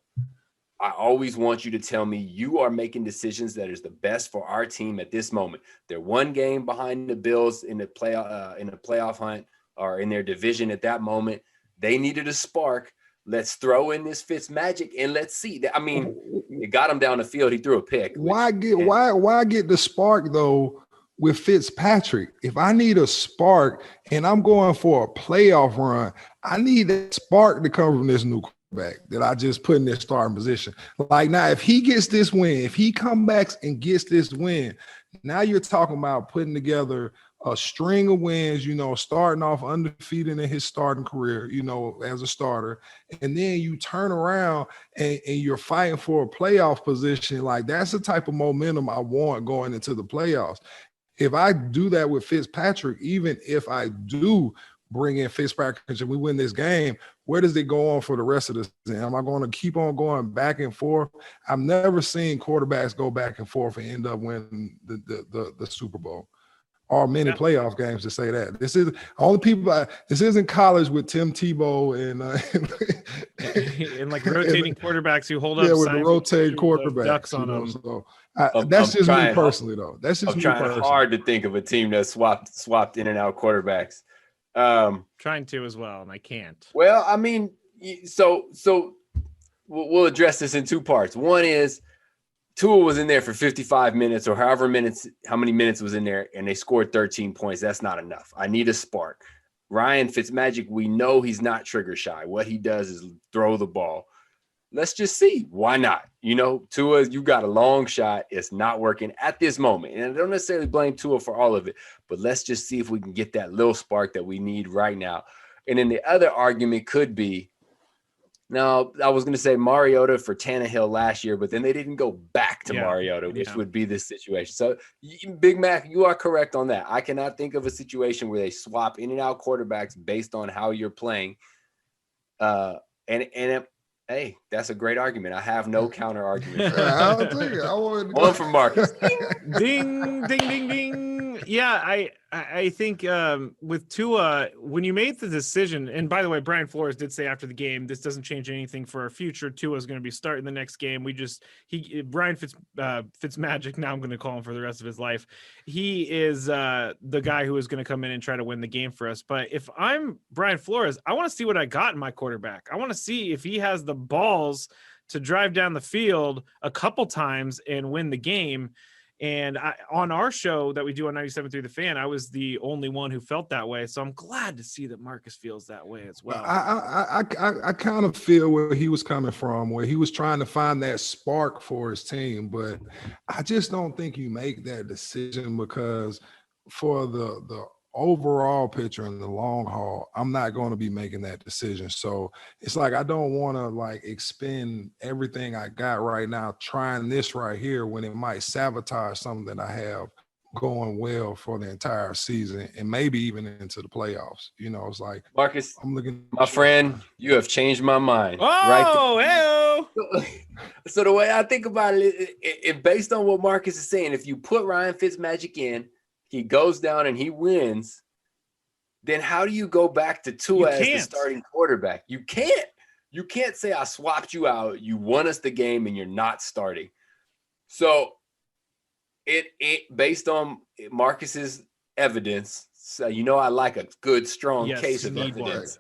I always want you to tell me you are making decisions that is the best for our team at this moment. They're one game behind the Bills in the playoff hunt, or in their division at that moment. They needed a spark. Let's throw in this Fitzmagic and let's see. I mean, it got him down the field. He threw a pick. Why get the spark though with Fitzpatrick? If I need a spark and I'm going for a playoff run, I need that spark to come from this new back that I just put in this starting position. Like, now, if he gets this win, if he comes back and gets this win, now you're talking about putting together a string of wins, starting off undefeated in his starting career, as a starter. And then you turn around and you're fighting for a playoff position. Like, that's the type of momentum I want going into the playoffs. If I do that with Fitzpatrick, even if I do bring in Fitzpatrick and we win this game, where does it go on for the rest of the season? Am I going to keep on going back and forth? I've never seen quarterbacks go back and forth and end up winning the Super Bowl, or many playoff games to say that. This is only people. This isn't college with Tim Tebow and like rotating quarterbacks who hold up. Yeah, with the rotating quarterbacks, ducks on them. So that's just me personally, though. That's just I'm me trying personally. hard to think of a team that swapped in and out quarterbacks. Trying to as well, and I can't. Well, I mean, so we'll address this in two parts. One is Tua was in there for 55 minutes or how many minutes was in there, and they scored 13 points. That's not enough. I need a spark. Ryan Fitzmagic, we know he's not trigger shy. What he does is throw the ball. Let's just see. Why not? Tua, you got a long shot. It's not working at this moment. And I don't necessarily blame Tua for all of it, but let's just see if we can get that little spark that we need right now. And then the other argument could be, now, I was going to say Mariota for Tannehill last year, but then they didn't go back to Mariota, which would be this situation. So, Big Mac, you are correct on that. I cannot think of a situation where they swap in and out quarterbacks based on how you're playing. Hey, that's a great argument. I have no counter argument. I'll take it. One from Marcus. Ding, ding, ding, ding. Yeah, I think with Tua, when you made the decision, and by the way, Brian Flores did say after the game, this doesn't change anything for our future. Tua is going to be starting the next game. Brian Fitzmagic, now I'm going to call him for the rest of his life. He is the guy who is going to come in and try to win the game for us. But if I'm Brian Flores, I want to see what I got in my quarterback. I want to see if he has the balls to drive down the field a couple times and win the game. And on our show that we do on 97.3 The Fan, I was the only one who felt that way. So I'm glad to see that Marcus feels that way as well. I kind of feel where he was coming from, where he was trying to find that spark for his team. But I just don't think you make that decision, because for the overall picture in the long haul, I'm not going to be making that decision. So it's like, I don't want to expend everything I got right now trying this right here when it might sabotage something that I have going well for the entire season and maybe even into the playoffs. It's like, Marcus, I'm looking, my friend, you have changed my mind. Oh, So the way I think about it, based on what Marcus is saying, if you put Ryan Fitzmagic in, he goes down and he wins, then how do you go back to Tua as the starting quarterback? You can't. You can't say I swapped you out, you won us the game, and you're not starting. So it based on Marcus's evidence, So I like a good, strong case you of need evidence.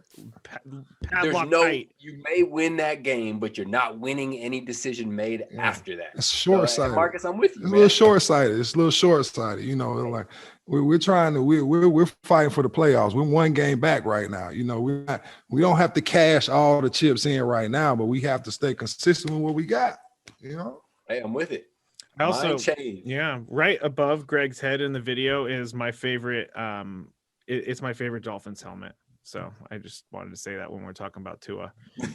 Padlock tight. You may win that game, but you're not winning any decision made after that. It's short-sighted. Marcus, I'm with you. It's a little short-sighted. It's a little short-sighted. Like we're trying to we're fighting for the playoffs. We're one game back right now. We don't have to cash all the chips in right now, but we have to stay consistent with what we got. Hey, I'm with it. I also, change. Right above Greg's head in the video is my favorite. It's my favorite Dolphins helmet. So I just wanted to say that when we're talking about Tua.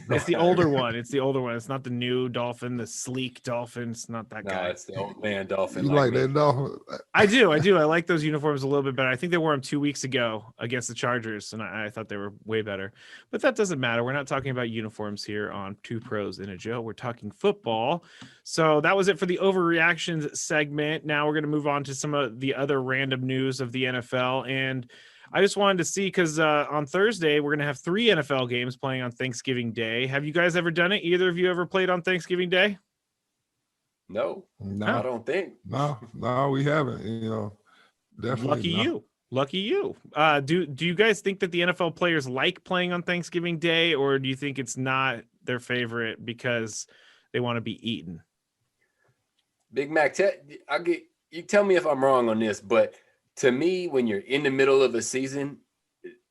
It's the older one. It's the older one. It's not the new Dolphin, the sleek Dolphin. It's not that guy. No, it's the old man Dolphin. You like that Dolphin? I do. I like those uniforms a little bit better. I think they wore them 2 weeks ago against the Chargers, and I thought they were way better. But that doesn't matter. We're not talking about uniforms here on Two Pros and a Joe. We're talking football. So that was it for the overreactions segment. Now we're going to move on to some of the other random news of the NFL. And I just wanted to see, because on Thursday, we're going to have 3 NFL games playing on Thanksgiving Day. Have you guys ever done it? Either of you ever played on Thanksgiving Day? No, I don't think. No, we haven't. Definitely. Lucky you. Do you guys think that the NFL players like playing on Thanksgiving Day, or do you think it's not their favorite because they want to be eaten? Big Mac, you tell me if I'm wrong on this, but to me, when you're in the middle of a season,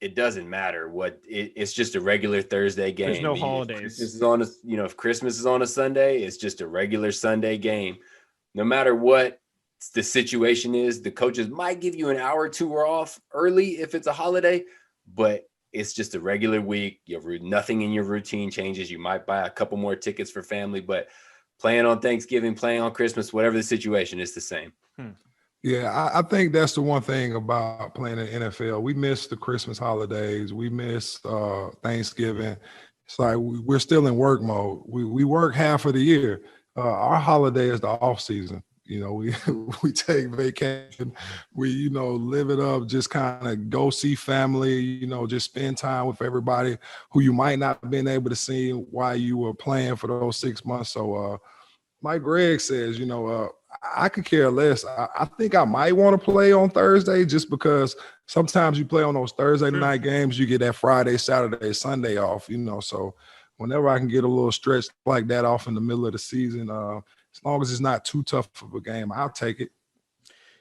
it doesn't matter it's just a regular Thursday game. There's no holidays. If Christmas is on a Sunday, it's just a regular Sunday game. No matter what the situation is, the coaches might give you an hour or 2 off early if it's a holiday, but it's just a regular week. Nothing in your routine changes. You might buy a couple more tickets for family, but playing on Thanksgiving, playing on Christmas, whatever the situation, is the same. Yeah, I think that's the one thing about playing in the NFL. We miss the Christmas holidays. We miss Thanksgiving. It's like we're still in work mode. We work half of the year. Our holiday is the off season. We take vacation. We, live it up, just kind of go see family, just spend time with everybody who you might not have been able to see while you were playing for those 6 months. So like Greg says, I could care less. I think I might want to play on Thursday just because sometimes you play on those Thursday night games, you get that Friday, Saturday, Sunday off, so whenever I can get a little stretch like that off in the middle of the season, as long as it's not too tough of a game, I'll take it.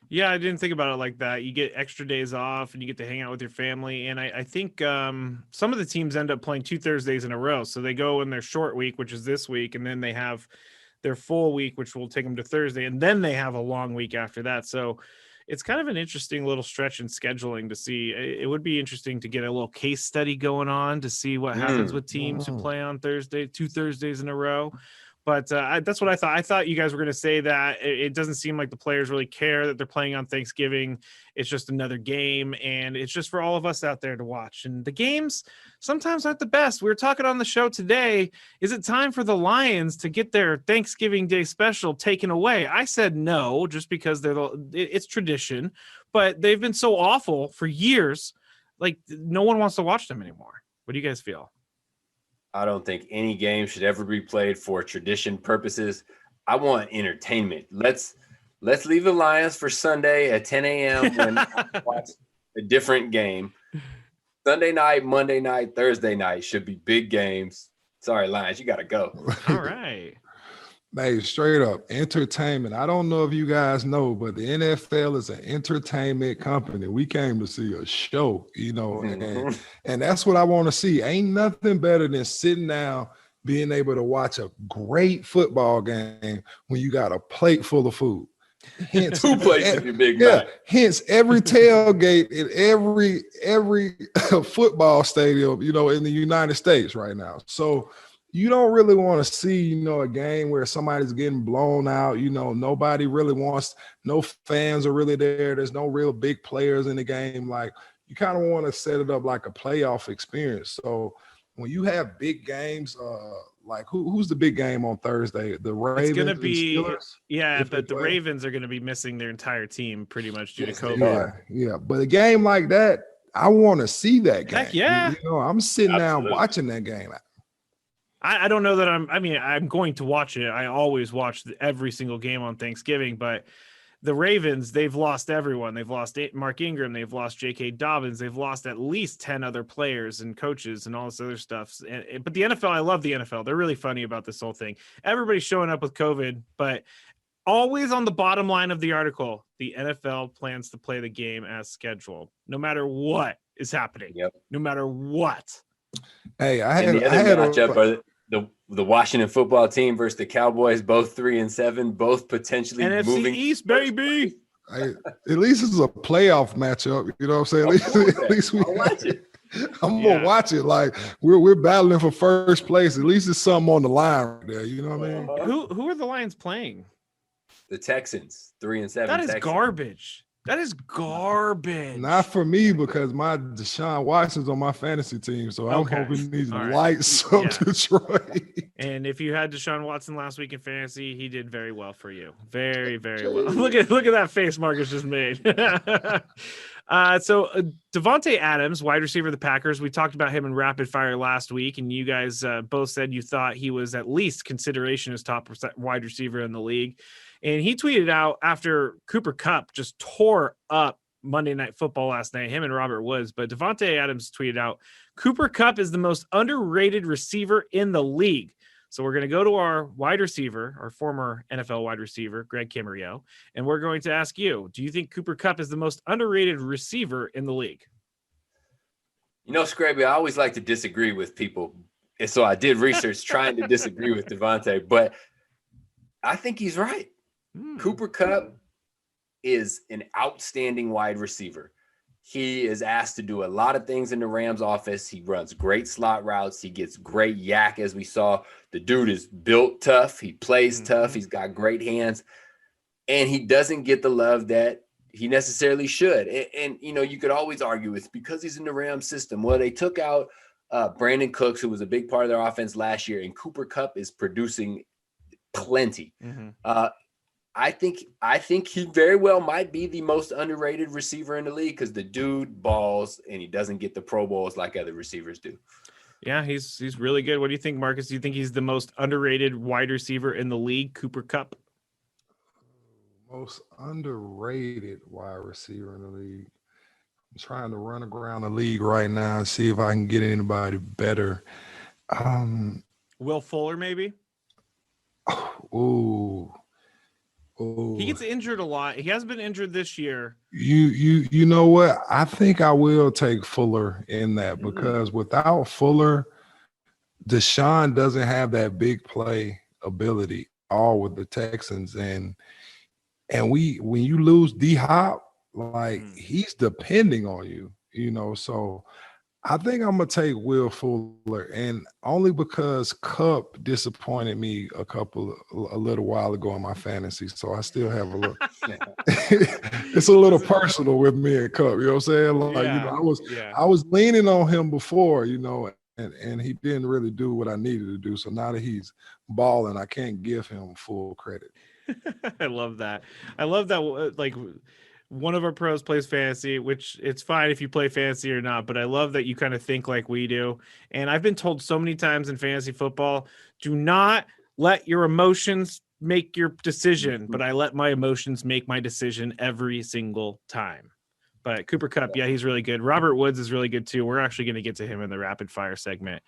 Yeah, I didn't think about it like that. You get extra days off and you get to hang out with your family. And I think some of the teams end up playing 2 Thursdays in a row. So they go in their short week, which is this week, and then they have their full week, which will take them to Thursday, and then they have a long week after that. So it's kind of an interesting little stretch in scheduling to see. It would be interesting to get a little case study going on to see what happens with teams who play on Thursday, 2 Thursdays in a row. But that's what I thought. I thought you guys were going to say that it doesn't seem like the players really care that they're playing on Thanksgiving. It's just another game, and it's just for all of us out there to watch. And the games sometimes aren't the best. We were talking on the show today. Is it time for the Lions to get their Thanksgiving Day special taken away? I said no, just because it's tradition. But they've been so awful for years. Like, no one wants to watch them anymore. What do you guys feel? I don't think any game should ever be played for tradition purposes. I want entertainment. Let's leave the Lions for Sunday at 10 a.m. when I watch a different game. Sunday night, Monday night, Thursday night should be big games. Sorry, Lions, you got to go. All right. Hey, straight up, entertainment. I don't know if you guys know, but the NFL is an entertainment company. We came to see a show, and that's what I want to see. Ain't nothing better than sitting down, being able to watch a great football game when you got a plate full of food. Hence, 2 plates if you're big night. Hence, every tailgate in every football stadium, in the United States right now. So you don't really want to see, a game where somebody's getting blown out. Nobody really wants, no fans are really there. There's no real big players in the game. Like, you kind of want to set it up like a playoff experience. So when you have big games, like who's the big game on Thursday? The Ravens. It's going to be, but the Ravens are going to be missing their entire team pretty much due to COVID. Yeah. But a game like that, I want to see that game. Heck yeah. I'm sitting down watching that game. I don't know that I'm going to watch it. I always watch every single game on Thanksgiving, but the Ravens, they've lost everyone. They've lost Mark Ingram. They've lost J.K. Dobbins. They've lost at least 10 other players and coaches and all this other stuff. But the NFL, I love the NFL. They're really funny about this whole thing. Everybody's showing up with COVID, but always on the bottom line of the article, the NFL plans to play the game as scheduled, no matter what is happening. Yep. No matter what. Hey, the other matchup are the Washington football team versus the Cowboys, both 3-7, both potentially NFC moving East, baby. At least it's a playoff matchup. You know what I'm saying? At least we watch it. I'm gonna watch it. Like we're battling for first place. At least it's something on the line right there. You know what I mean? Who are the Lions playing? The Texans, 3-7. That is Texans. garbage. That is garbage. Not for me because my Deshaun Watson's on my fantasy team, so I'm hoping he's lights up Detroit. And if you had Deshaun Watson last week in fantasy, he did very well for you. Very, very well. Look at that face Marcus just made. So Devontae Adams, wide receiver of the Packers, we talked about him in rapid fire last week, and you guys both said you thought he was at least consideration as top wide receiver in the league. And he tweeted out after Cooper Kupp just tore up Monday Night Football last night, him and Robert Woods, but Devontae Adams tweeted out, Cooper Kupp is the most underrated receiver in the league. So we're going to go to our wide receiver, our former NFL wide receiver, Greg Camarillo, and we're going to ask you, do you think Cooper Kupp is the most underrated receiver in the league? You know, Skraby, I always like to disagree with people. And so I did research trying to disagree with Devontae, but I think he's right. Cooper Kupp is an outstanding wide receiver. He is asked to do a lot of things in the Rams office. He runs great slot routes. He gets great yak, as we saw. The dude is built tough. He plays tough. He's got great hands. And he doesn't get the love that he necessarily should. And you know, you could always argue it's because he's in the Rams system. Well, they took out Brandon Cooks, who was a big part of their offense last year, and Cooper Kupp is producing plenty. I think he very well might be the most underrated receiver in the league because the dude balls and he doesn't get the Pro Bowls like other receivers do. Yeah, he's really good. What do you think, Marcus? Do you think he's the most underrated wide receiver in the league, Cooper Kupp? Most underrated wide receiver in the league. I'm trying to run around the league right now and see if I can get anybody better. Will Fuller, maybe? Ooh. He gets injured a lot. He has been injured this year. You know what? I think I will take Fuller in that because without Fuller, Deshaun doesn't have that big play ability all with the Texans. And when you lose D-Hop, like he's depending on you, you know. So I think I'm gonna take Will Fuller, and only because Kupp disappointed me a little while ago in my fantasy, so I still have a little. It's a little personal with me and Kupp. You know what I'm saying? Like, you know, I was leaning on him before, you know, and he didn't really do what I needed to do. So now that he's balling, I can't give him full credit. I love that. Like, one of our pros plays fantasy, which it's fine if you play fantasy or not, but I love that you kind of think like we do. And I've been told so many times in fantasy football, do not let your emotions make your decision, but I let my emotions make my decision every single time. But Cooper Kupp, yeah, he's really good. Robert Woods is really good too. We're actually going to get to him in the rapid fire segment.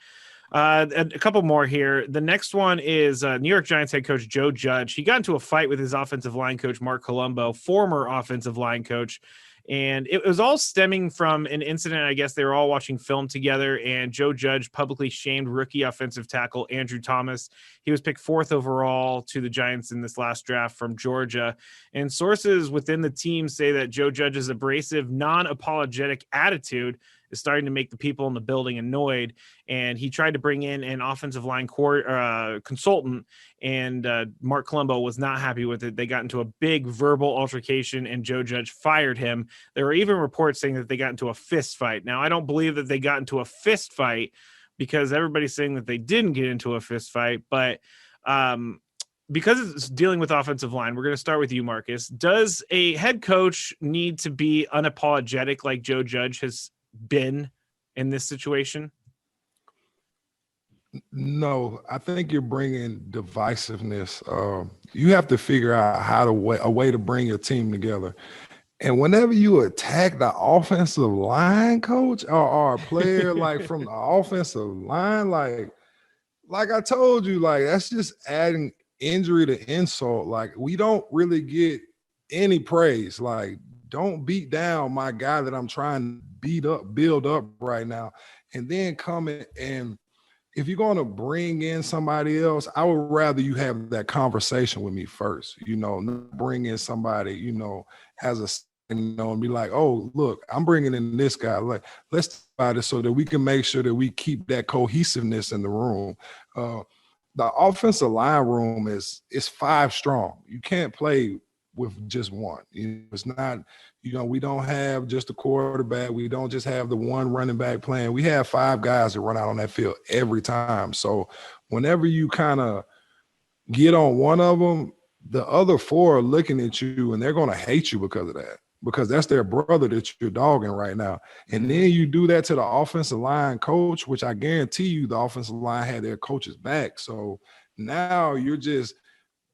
A couple more here. The next one is New York Giants head coach Joe Judge. He got into a fight with his offensive line coach, Mark Colombo, former offensive line coach. And it was all stemming from an incident. I guess they were all watching film together, and Joe Judge publicly shamed rookie offensive tackle Andrew Thomas. He was picked 4th overall to the Giants in this last draft from Georgia. And sources within the team say that Joe Judge's abrasive, non-apologetic attitude is starting to make the people in the building annoyed. And he tried to bring in an offensive line consultant, and Mark Colombo was not happy with it. They got into a big verbal altercation, and Joe Judge fired him. There were even reports saying that they got into a fist fight. Now, I don't believe that they got into a fist fight because everybody's saying that they didn't get into a fist fight. But because it's dealing with offensive line, we're going to start with you, Marcus. Does a head coach need to be unapologetic like Joe Judge has been in this situation? No, I think you're bringing divisiveness. You have to figure out a way to bring your team together. And whenever you attack the offensive line coach or a player like from the offensive line, like I told you, like that's just adding injury to insult. Like we don't really get any praise. Like don't beat down my guy that I'm trying to build up right now, and then come in and if you're going to bring in somebody else, I would rather you have that conversation with me first, not bring in somebody, has and be like, oh, look, I'm bringing in this guy. Like, let's talk about it so that we can make sure that we keep that cohesiveness in the room. The offensive line room is 5 strong. You can't play with just one. It's not, we don't have just a quarterback. We don't just have the one running back playing. We have 5 guys that run out on that field every time. So whenever you kind of get on one of them, the other 4 are looking at you and they're going to hate you because of that, because that's their brother that you're dogging right now. And then you do that to the offensive line coach, which I guarantee you the offensive line had their coaches back. So now you're just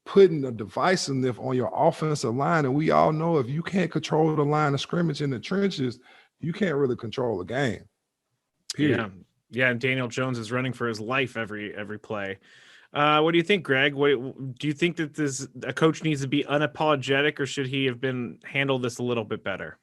putting a divisiveness on your offensive line. And we all know if you can't control the line of scrimmage in the trenches, you can't really control a game. Period. Yeah. And Daniel Jones is running for his life every play. What do you think, Greg? Do you think that a coach needs to be unapologetic, or should he have handled this a little bit better?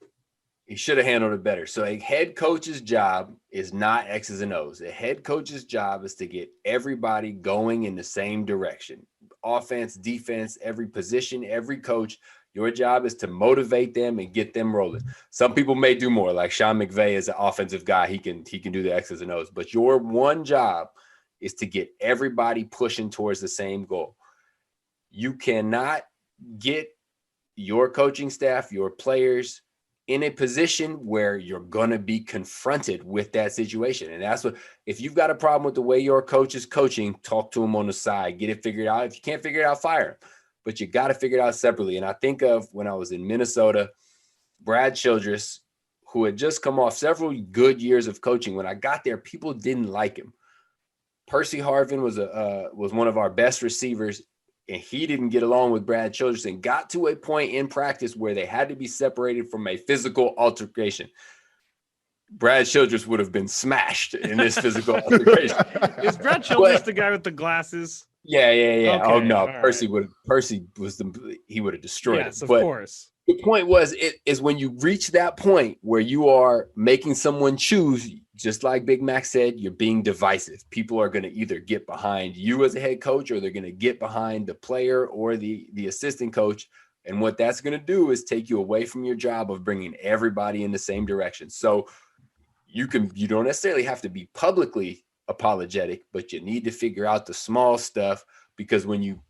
He should have handled it better. So a head coach's job is not X's and O's. A head coach's job is to get everybody going in the same direction. Offense, defense, every position, every coach. Your job is to motivate them and get them rolling. Some people may do more, like Sean McVay is an offensive guy. He can do the X's and O's. But your one job is to get everybody pushing towards the same goal. You cannot get your coaching staff, your players in a position where you're going to be confronted with that situation. And that's if you've got a problem with the way your coach is coaching, talk to him on the side, get it figured out. If you can't figure it out, fire him. But you got to figure it out separately. And I think of when I was in Minnesota, Brad Childress, who had just come off several good years of coaching. When I got there, people didn't like him. Percy Harvin was one of our best receivers, and he didn't get along with Brad Childress and got to a point in practice where they had to be separated from a physical altercation. Brad Childress would have been smashed in this physical altercation. Is Brad Childress the guy with the glasses? Yeah. Okay, oh no, Percy right. he would have destroyed yes, it. Of course. The point is when you reach that point where you are making someone choose, just like Big Mac said, you're being divisive. People are going to either get behind you as a head coach, or they're going to get behind the player or the assistant coach. And what that's going to do is take you away from your job of bringing everybody in the same direction. So you don't necessarily have to be publicly apologetic, but you need to figure out the small stuff, because when you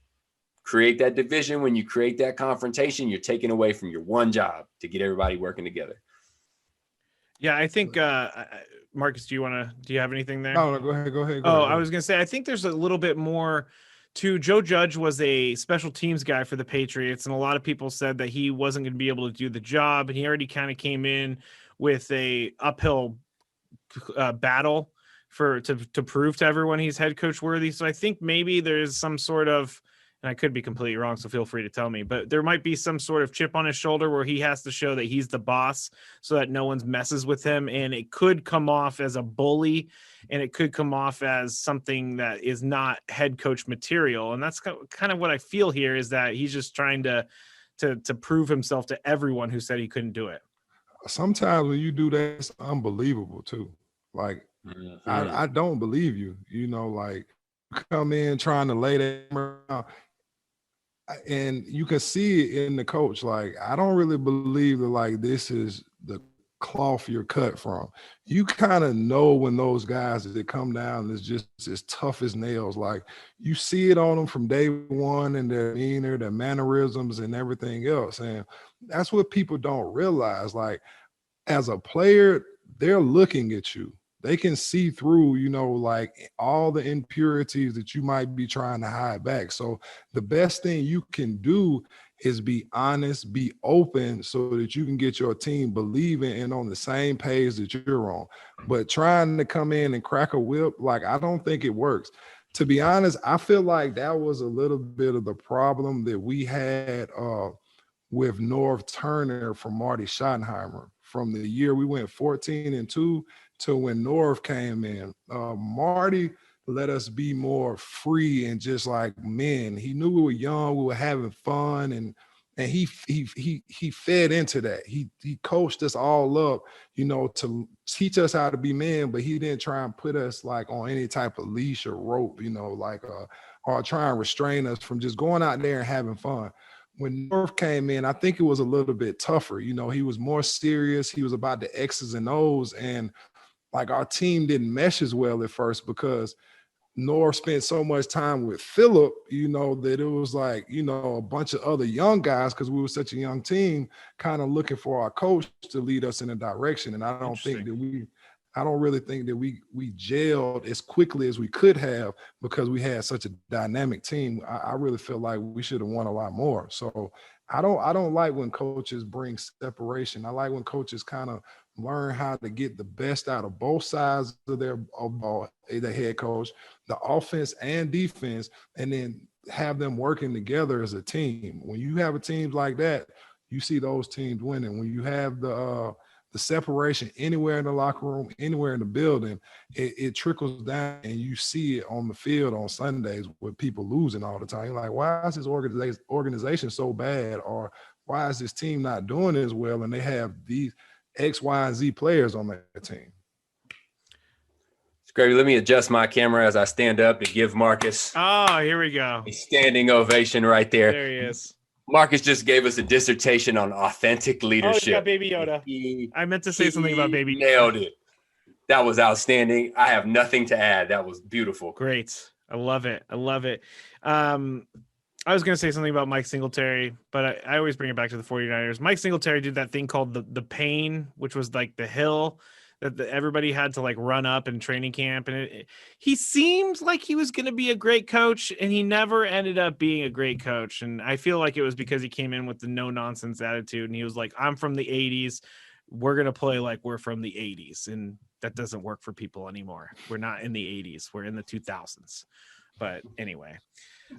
create that division, when you create that confrontation, you're taking away from your one job to get everybody working together. Yeah, I think Marcus, do you have anything there? No, go ahead. I was going to say, I think there's a little bit more to Joe Judge was a special teams guy for the Patriots. And a lot of people said that he wasn't going to be able to do the job. And he already kind of came in with a uphill battle to prove to everyone he's head coach worthy. So I think maybe there's some sort of, and I could be completely wrong, so feel free to tell me, but there might be some sort of chip on his shoulder where he has to show that he's the boss so that no one messes with him. And it could come off as a bully, and it could come off as something that is not head coach material. And that's kind of what I feel here, is that he's just trying to prove himself to everyone who said he couldn't do it. Sometimes when you do that, it's unbelievable too. Like, I don't believe you, like come in trying to lay that around. And you can see it in the coach. Like, I don't really believe that, like, this is the cloth you're cut from. You kind of know when those guys that come down is just as tough as nails. Like, you see it on them from day one, and their demeanor, their mannerisms, and everything else. And that's what people don't realize. Like, as a player, they're looking at you. They can see through, like all the impurities that you might be trying to hide back. So the best thing you can do is be honest, be open so that you can get your team believing and on the same page that you're on. But trying to come in and crack a whip, like, I don't think it works. To be honest, I feel like that was a little bit of the problem that we had with Norv Turner from Marty Schottenheimer. From the year we went 14-2 to when Norv came in. Marty let us be more free and just like men. He knew we were young, we were having fun, and he fed into that. He coached us all up, to teach us how to be men, but he didn't try and put us like on any type of leash or rope, or try and restrain us from just going out there and having fun. When North came in, I think it was a little bit tougher. He was more serious. He was about the X's and O's, and like our team didn't mesh as well at first because North spent so much time with Phillip, that it was like, a bunch of other young guys, because we were such a young team, kind of looking for our coach to lead us in a direction. And I don't really think that we gelled as quickly as we could have because we had such a dynamic team. I really feel like we should have won a lot more. So I don't like when coaches bring separation. I like when coaches kind of learn how to get the best out of both sides of their head coach, the offense and defense, and then have them working together as a team. When you have a team like that, you see those teams winning. When you have the separation anywhere in the locker room, anywhere in the building, it trickles down, and you see it on the field on Sundays with people losing all the time. You're like, why is this organization so bad? Or why is this team not doing as well? And they have these X, Y, and Z players on their team. Skraby, let me adjust my camera as I stand up to give Marcus. Oh, here we go. A standing ovation right there. There he is. Marcus just gave us a dissertation on authentic leadership. Oh, you got Baby Yoda. I meant to say something about Baby Yoda. Nailed it. That was outstanding. I have nothing to add. That was beautiful. Great. I love it. I was going to say something about Mike Singletary, but I always bring it back to the 49ers. Mike Singletary did that thing called the pain, which was like the hill that everybody had to like run up in training camp. And he seemed like he was going to be a great coach, and he never ended up being a great coach. And I feel like it was because he came in with the no nonsense attitude, and he was like, I'm from the 80s. We're going to play like we're from the 80s. And that doesn't work for people anymore. We're not in the 80s. We're in the 2000s. But anyway,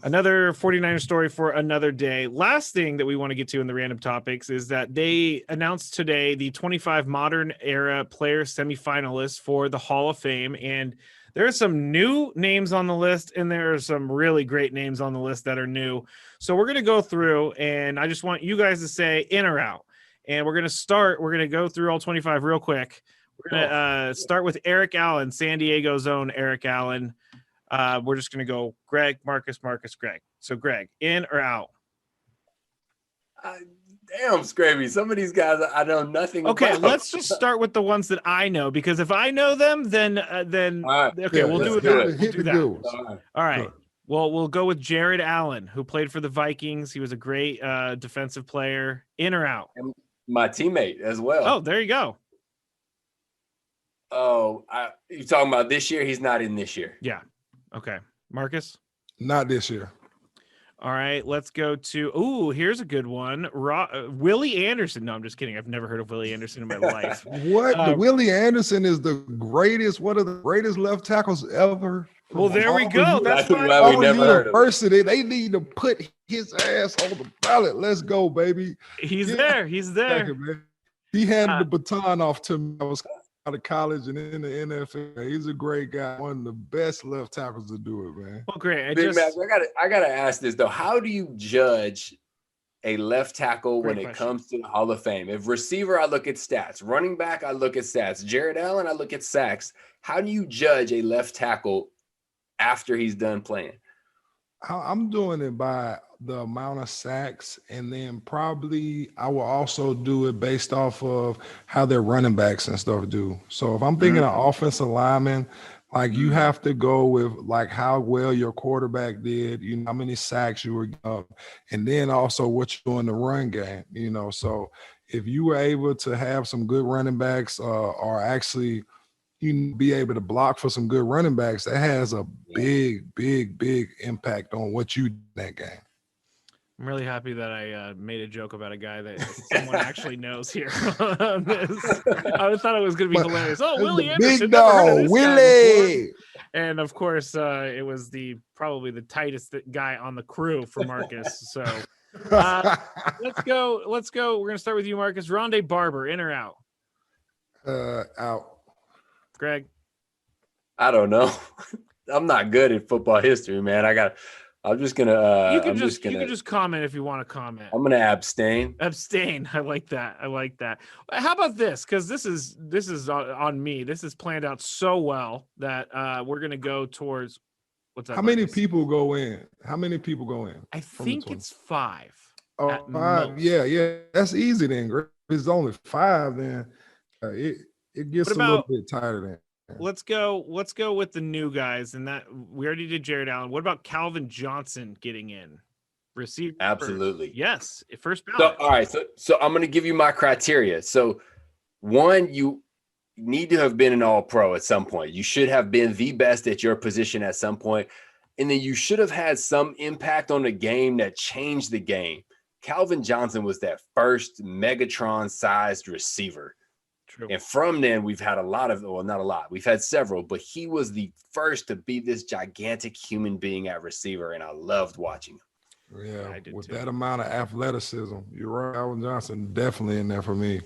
another 49er story for another day. Last thing that we want to get to in the random topics is that they announced today the 25 modern era player semifinalists for the Hall of Fame. And there are some new names on the list, and there are some really great names on the list that are new. So we're going to go through, and I just want you guys to say in or out. And we're going to go through all 25 real quick. We're going to start with Eric Allen, San Diego's own Eric Allen. We're just going to go Greg, Marcus, Greg. So Greg, in or out? Damn, Skraby. Some of these guys I know nothing about. Okay, let's just start with the ones that I know, because if I know them, then right. Okay, we'll do that. We'll do that. All right. Well, we'll go with Jared Allen, who played for the Vikings. He was a great defensive player. In or out? And my teammate as well. Oh, there you go. Oh, you talking about this year? He's not in this year. Yeah. Okay. Marcus? Not this year. All right, let's go to, here's a good one. Willie Anderson. No, I'm just kidding. I've never heard of Willie Anderson in my life. What? Willie Anderson is one of the greatest left tackles ever. Well, there we go. That's fine. Why we never heard of University. They need to put his ass on the ballot. Let's go, baby. He's there. He handed the baton off to me. I was out of college and in the NFL. He's a great guy. One of the best left tackles to do it, man. Well, great. I gotta ask this though. How do you judge a left tackle when it comes to the Hall of Fame? If receiver, I look at stats. Running back, I look at stats. Jared Allen, I look at sacks. How do you judge a left tackle after he's done playing? I'm doing it by the amount of sacks, and then probably I will also do it based off of how their running backs and stuff do. So if I'm thinking of offensive linemen, like you have to go with like how well your quarterback did, how many sacks you were up, and then also what you do in the run game, So if you were able to have some good running backs or actually be able to block for some good running backs, that has a big impact on what you do in that game. I'm really happy that I made a joke about a guy that someone actually knows here on this. I thought it was going to be hilarious. Oh, Willie Anderson, big never heard of dog, this guy before. Willie. And of course, it was probably the tightest guy on the crew for Marcus. So let's go. We're going to start with you, Marcus. Rondé Barber, in or out? Out. Greg? I don't know. I'm not good at football history, man. I'm just gonna. You can just comment if you want to comment. I'm gonna abstain. Abstain. I like that. How about this? Because this is on me. This is planned out so well that we're gonna go towards. What's that? How many people go in? I think it's 5. Oh, 5. Yeah. That's easy then. If it's only 5, then it gets a little bit tighter then. Let's go with the new guys, and that we already did Jared Allen. What about Calvin Johnson getting in? Receiver? Absolutely. Yes. First ballot. So, all right. So I'm going to give you my criteria. So, one, you need to have been an all-pro at some point. You should have been the best at your position at some point. And then you should have had some impact on the game that changed the game. Calvin Johnson was that first Megatron-sized receiver. True. And from then, we've had not a lot. We've had several, but he was the first to be this gigantic human being at receiver, and I loved watching him. Yeah, with that amount of athleticism, you're right. Calvin Johnson definitely in there for me.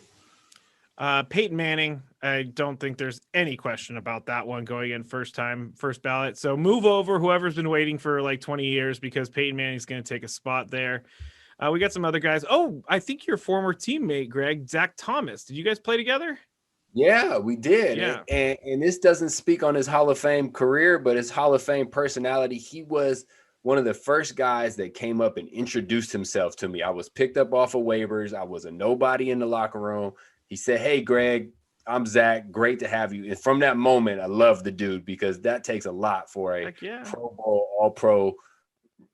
Peyton Manning, I don't think there's any question about that one going in first ballot. So move over whoever's been waiting for like 20 years because Peyton Manning's going to take a spot there. We got some other guys. Oh, I think your former teammate, Greg, Zach Thomas. Did you guys play together? Yeah, we did. Yeah. And this doesn't speak on his Hall of Fame career, but his Hall of Fame personality. He was one of the first guys that came up and introduced himself to me. I was picked up off of waivers. I was a nobody in the locker room. He said, "Hey, Greg, I'm Zach. Great to have you." And from that moment, I love the dude because that takes a lot for a Pro Bowl, all-pro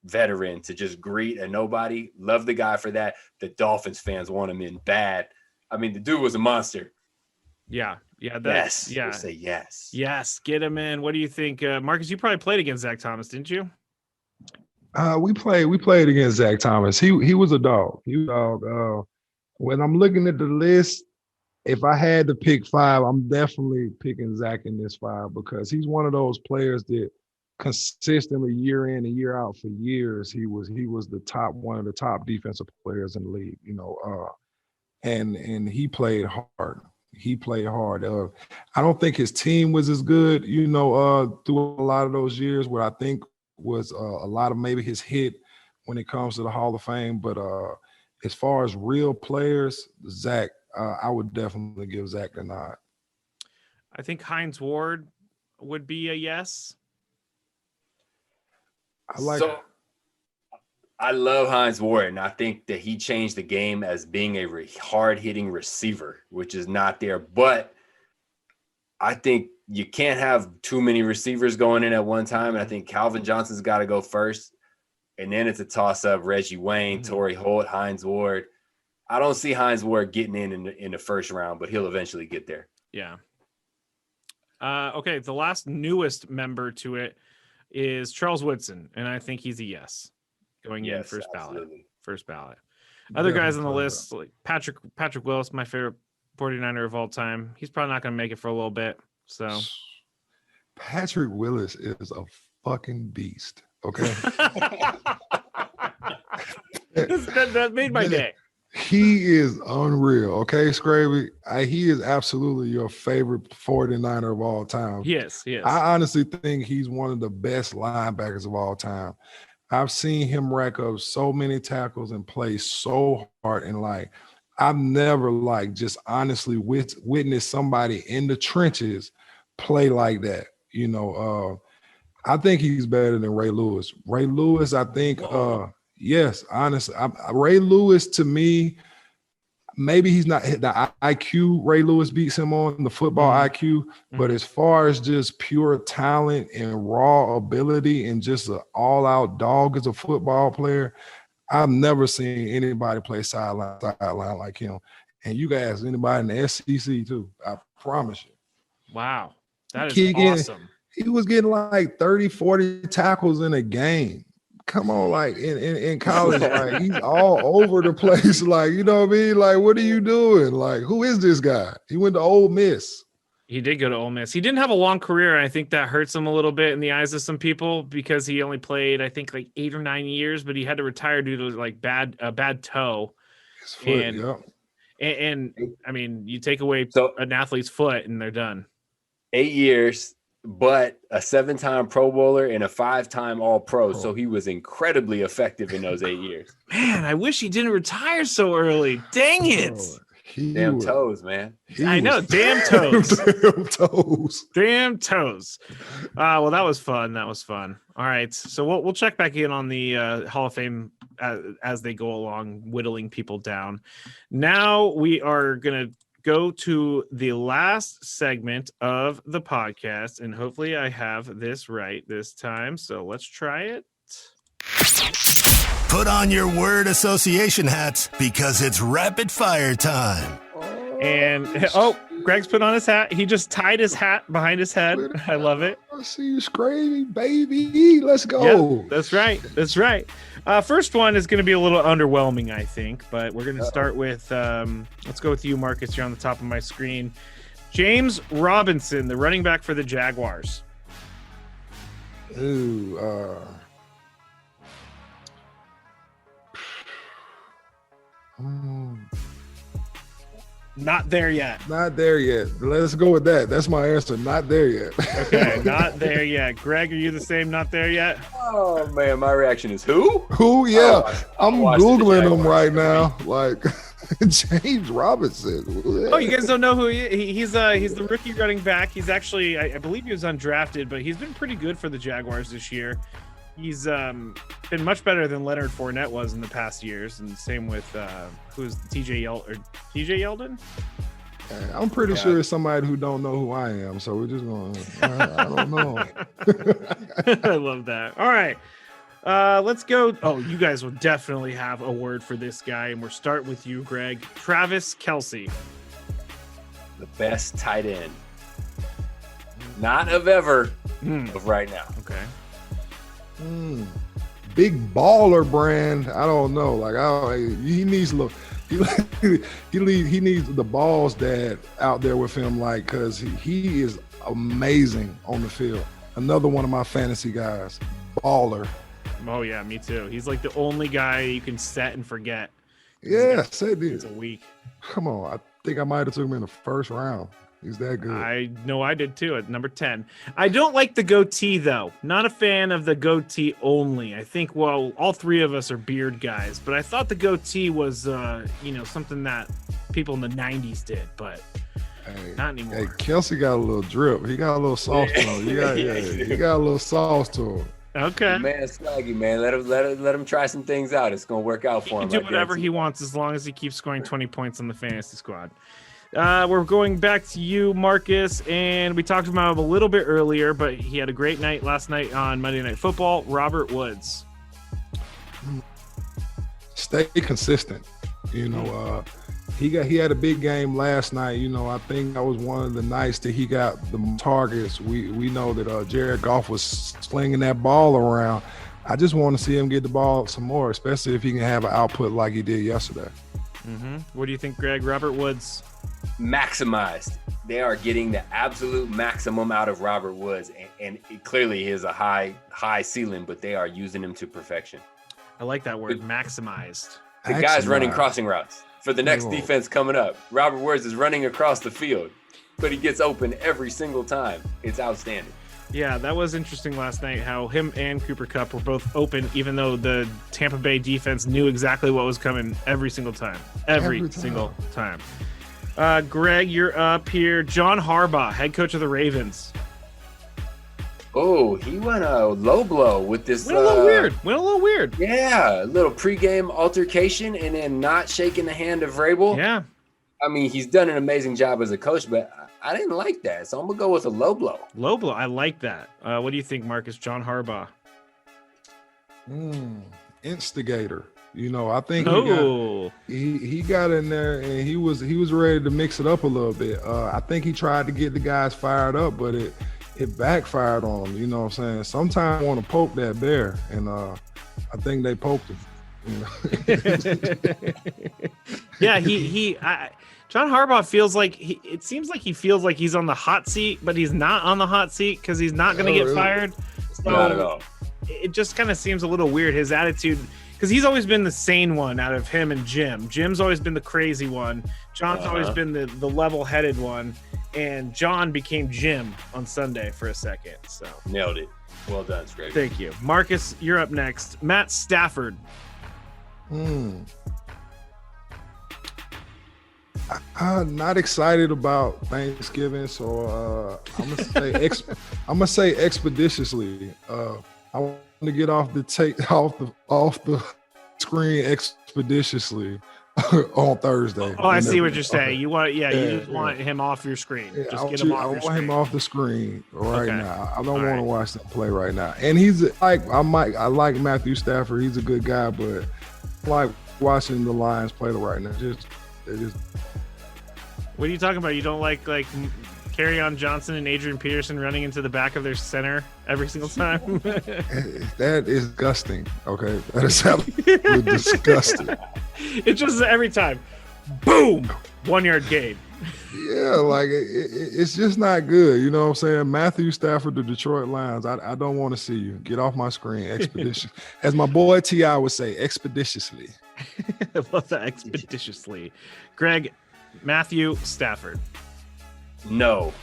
veteran to just greet a nobody. Love the guy for that. The Dolphins fans want him in bad. I mean, the dude was a monster. Yeah. Yes. We'll say yes. Yes. Get him in. What do you think? Marcus, you probably played against Zach Thomas, didn't you? We played against Zach Thomas. He was a dog. When I'm looking at the list, if I had to pick 5, I'm definitely picking Zach in this 5 because he's one of those players that consistently year in and year out for years, he was one of the top defensive players in the league, and he played hard. I don't think his team was as good, through a lot of those years, where I think was a lot of maybe his hit when it comes to the Hall of Fame. But as far as real players, Zach, I would definitely give Zach the nod. I think Hines Ward would be a yes. I love Hines Ward, and I think that he changed the game as being a hard-hitting receiver, which is not there. But I think you can't have too many receivers going in at one time, and I think Calvin Johnson's got to go first, and then it's a toss-up. Reggie Wayne, Torrey Holt, Hines Ward. I don't see Hines Ward getting in the first round, but he'll eventually get there. Yeah. Okay, the last newest member to it is Charles Woodson, and I think he's a yes going in first ballot. Other guys on the list, like Patrick Willis, my favorite 49er of all time. He's probably not going to make it for a little bit. So Patrick Willis is a fucking beast. Okay. that made my day. He is unreal. Okay, Skraby. He is absolutely your favorite 49er of all time. Yes. I honestly think he's one of the best linebackers of all time. I've seen him rack up so many tackles and play so hard. And I've never just honestly witnessed somebody in the trenches play like that. I think he's better than Ray Lewis. Ray Lewis, I think, yes, honestly, Ray Lewis to me, maybe he's not the IQ Ray Lewis beats him on, the football IQ, but as far as just pure talent and raw ability and just an all-out dog as a football player, I've never seen anybody play sideline like him. And you guys, anybody in the SEC too, I promise you. Wow, that is awesome. He was getting 30, 40 tackles in a game. come on, like in college, like he's all over the place. Like, you know what I mean? Like, what are you doing? Like, who is this guy? He went to Ole Miss. He did go to Ole Miss. He didn't have a long career, and I think that hurts him a little bit in the eyes of some people because he only played, I think, like 8 or 9 years, but he had to retire due to like a bad toe. His foot, And I mean, you take away an athlete's foot and they're done. 8 years, but a 7-time Pro Bowler and a 5-time All-Pro. So he was incredibly effective in those 8 years. Man, I wish he didn't retire so early. Dang it. Damn toes, man. I know. Damn toes. Damn toes. Damn toes. Well, that was fun. That was fun. All right. So we'll check back in on the Hall of Fame as they go along, whittling people down. Now we are going to go to the last segment of the podcast, and hopefully I have this right this time. So let's try it. Put on your word association hats because it's rapid fire time. And Greg's put on his hat. He just tied his hat behind his head. I love it. I see you, Skraby, baby. Let's go. Yep, that's right. That's right. First one is going to be a little underwhelming, I think, but we're going to start with, let's go with you, Marcus. You're on the top of my screen. James Robinson, the running back for the Jaguars. Ooh, Not there yet. Not there yet. Let's go with that. That's my answer. Not there yet. Okay, not there yet. Greg, are you the same? Not there yet? Oh, man, my reaction is who? Who? Yeah. I'm Googling him right Jaguars. now. Like, James Robinson. Oh, you guys don't know who he is? He's the rookie running back. He's actually, I believe he was undrafted, but he's been pretty good for the Jaguars this year. He's been much better than Leonard Fournette was in the past years, and same with who's TJ Yeldon. I'm pretty sure it's somebody who don't know who I am, so we're just going. I don't know. I love that. All right, let's go. Oh, you guys will definitely have a word for this guy, and we'll start with you, Greg. Travis Kelce, The best tight end, not of ever, of right now. Okay. Big baller brand. I don't know. Like he needs he needs the balls dad out there with him, like, because he is amazing on the field. Another one of my fantasy guys, baller. Oh yeah, me too. He's like the only guy you can set and forget. Yeah, say this. It's a week. Come on, I think I might have took him in the first round. He's that good. I know I did too at number 10. I don't like the goatee though. Not a fan of the goatee only. I think, well, all three of us are beard guys, but I thought the goatee was, something that people in the 90s did, but not anymore. Hey, Kelce got a little drip. He got a little sauce to him. He got a little sauce to him. Okay. The man's swaggy, man. Let him try some things out. It's gonna work out for him. He can do whatever he wants as long as he keeps scoring 20 points on the fantasy squad. We're going back to you, Marcus, and we talked about him a little bit earlier, but he had a great night last night on Monday Night Football. Robert Woods. Stay consistent. He had a big game last night. I think that was one of the nights that he got the targets. We know that Jared Goff was slinging that ball around. I just want to see him get the ball some more, especially if he can have an output like he did yesterday. What do you think, Greg? Robert Woods? Maximized. They are getting the absolute maximum out of Robert Woods, and it clearly he has a high ceiling, but they are using him to perfection. I like that word, maximized. The guy's running crossing routes for the next defense coming up. Robert Woods is running across the field, but he gets open every single time. It's outstanding. Yeah, that was interesting last night how him and Cooper Kupp were both open, even though the Tampa Bay defense knew exactly what was coming every single time. Every single time. Greg, you're up here. John Harbaugh, head coach of the Ravens. Oh, he went a low blow with this. Went a little weird. Yeah, a little pregame altercation and then not shaking the hand of Vrabel. Yeah. I mean, he's done an amazing job as a coach, but I didn't like that. So I'm going to go with a low blow. Low blow. I like that. What do you think, Marcus? John Harbaugh. Instigator. I think Oh. he got in there and he was ready to mix it up a little bit. I think he tried to get the guys fired up, but it backfired on him. You know what I'm saying? Sometimes I want to poke that bear, and I think they poked him. Yeah, John Harbaugh feels like it seems like he feels like he's on the hot seat, but he's not on the hot seat because he's not going to get fired. So Not at all. it just kind of seems a little weird, his attitude, because he's always been the sane one out of him and Jim. Jim's always been the crazy one. John's always been the level-headed one, and John became Jim on Sunday for a second. So Nailed it. Well done, Skraby. thank you. Marcus, you're up next. Matt Stafford. I'm not excited about Thanksgiving, so I'm gonna say expeditiously. I want to get off the screen expeditiously on Thursday. Oh, I see what you're saying. You just want him off your screen. Yeah, Just get him off I your want screen. him off the screen right Okay. now. I don't All want to right. watch them play right now. And he's like, I like Matthew Stafford. He's a good guy, but I like watching the Lions play right now. They just What are you talking about? You don't like Kerryon Johnson and Adrian Peterson running into the back of their center every single time? that is disgusting. Okay, that is absolutely disgusting. It's just every time, boom, 1 yard gain. Yeah, like it's just not good. You know what I'm saying? Matthew Stafford, the Detroit Lions. I don't want to see you. Get off my screen, expeditious. As my boy T.I. would say, expeditiously. I love that, expeditiously. Greg, Matthew Stafford. No.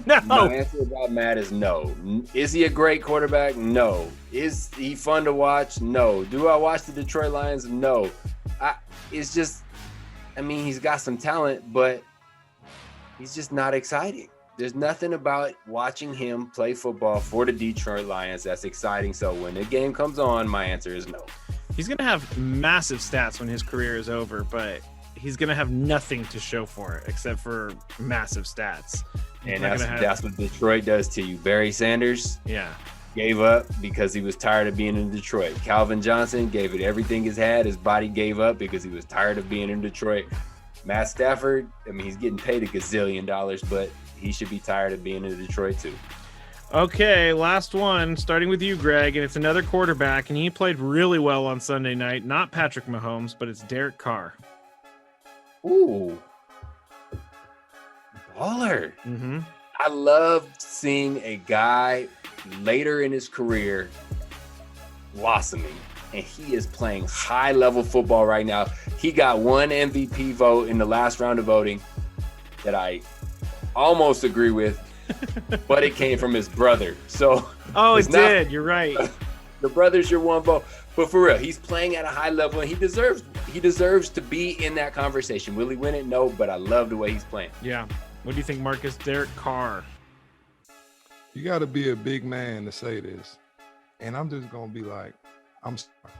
No. My answer about Matt is no. Is he a great quarterback? No. Is he fun to watch? No. Do I watch the Detroit Lions? No. It's just, he's got some talent, but he's just not exciting. There's nothing about watching him play football for the Detroit Lions that's exciting. So when the game comes on, my answer is no. He's going to have massive stats when his career is over, but he's going to have nothing to show for it except for massive stats. He's And not that's, gonna have- that's what Detroit does to you. Barry Sanders yeah. gave up because he was tired of being in Detroit. Calvin Johnson gave it everything he's had. His body gave up because he was tired of being in Detroit. Matt Stafford, he's getting paid $1 gazillion, but he should be tired of being in Detroit too. Okay, last one, starting with you, Greg, and it's another quarterback, and he played really well on Sunday night. Not Patrick Mahomes, but it's Derek Carr. Ooh. Baller. Mm-hmm. I love seeing a guy later in his career blossoming, and he is playing high-level football right now. He got one MVP vote in the last round of voting that I almost agree with, but it came from his brother. So Oh, it's it not- did. You're right. the brother's your one vote. But for real, he's playing at a high level, and he deserves to be in that conversation. Will he win it? No, but I love the way he's playing. Yeah. What do you think, Marcus? Derek Carr. You got to be a big man to say this. And I'm just going to be like, I'm sorry.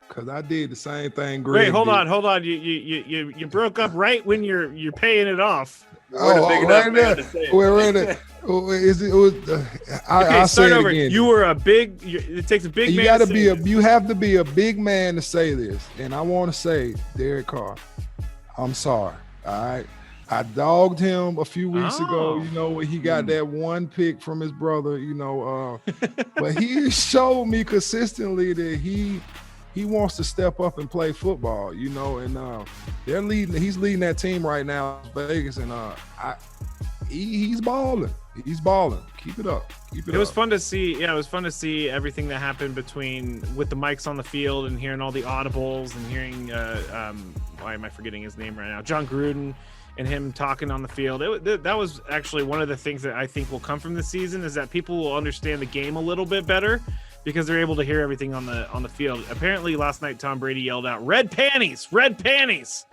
Because I did the same thing Greg Wait, hold did. on. You broke up right when you're paying it off. We're the big enough right man there. to say it. We're right there. I'll say start it over. again. You were a big. It takes a big You man. got to say be this. you have to be a big man to say this. And I want to say, Derek Carr, I'm sorry. All right. I dogged him a few weeks ago, when he got that one pick from his brother, but he showed me consistently that he wants to step up and play football, and he's leading that team right now, Vegas, and he's balling. He's balling. Keep it up. It was fun to see. Yeah, it was fun to see everything that happened with the mics on the field and hearing all the audibles and hearing why am I forgetting his name right now? John Gruden and him talking on the field. That was actually one of the things that I think will come from this season is that people will understand the game a little bit better because they're able to hear everything on the field. Apparently last night Tom Brady yelled out, "Red panties, red panties."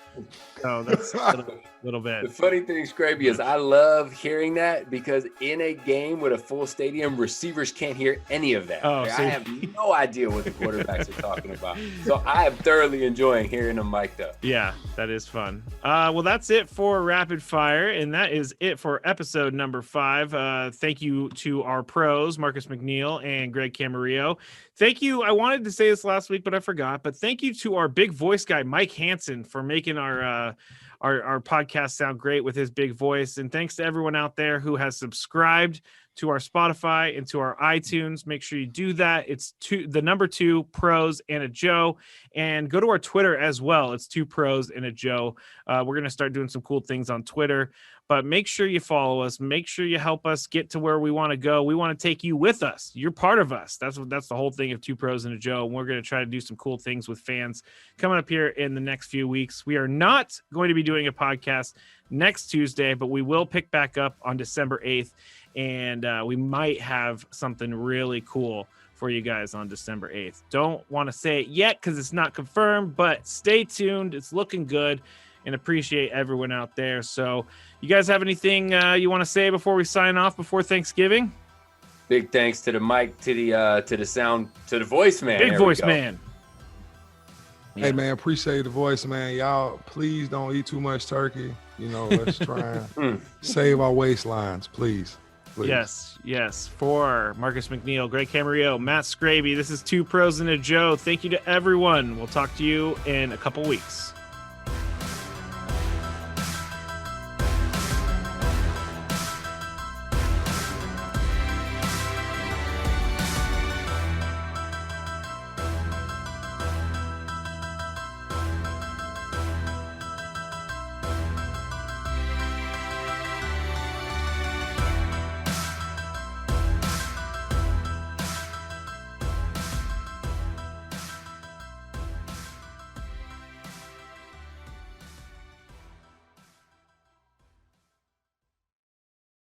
So that's a little bit. The funny thing, Skraby, is I love hearing that because in a game with a full stadium, receivers can't hear any of that. Oh, Like, so- I have no idea what the quarterbacks are talking about. So I am thoroughly enjoying hearing them mic'd up. Yeah, that is fun. Well, that's it for Rapid Fire, and that is it for episode number 5. Thank you to our pros, Marcus McNeil and Greg Camarillo. Thank you. I wanted to say this last week, but I forgot. But thank you to our big voice guy, Mike Hansen, for making our podcast sound great with his big voice. And thanks to everyone out there who has subscribed to our Spotify and to our iTunes. Make sure you do that. It's the number 2 pros and a Joe, and go to our Twitter as well. It's 2 pros and a Joe. We're going to start doing some cool things on Twitter, but make sure you follow us. Make sure you help us get to where we want to go. We want to take you with us. You're part of us. That's the whole thing of 2 pros and a Joe. And we're going to try to do some cool things with fans coming up here in the next few weeks. We are not going to be doing a podcast next Tuesday, but we will pick back up on December 8th. And we might have something really cool for you guys on December 8th. Don't want to say it yet because it's not confirmed, but stay tuned. It's looking good, and appreciate everyone out there. So you guys have anything you want to say before we sign off before Thanksgiving? Big thanks to the mic, to the sound, to the voice man. Big voice man. Hey, man, appreciate the voice, man. Y'all, please don't eat too much turkey. Let's try and save our waistlines, please. Yes. For Marcus McNeil, Greg Camarillo, Matt Skraby, this is 2 pros and a Joe. Thank you to everyone. We'll talk to you in a couple weeks.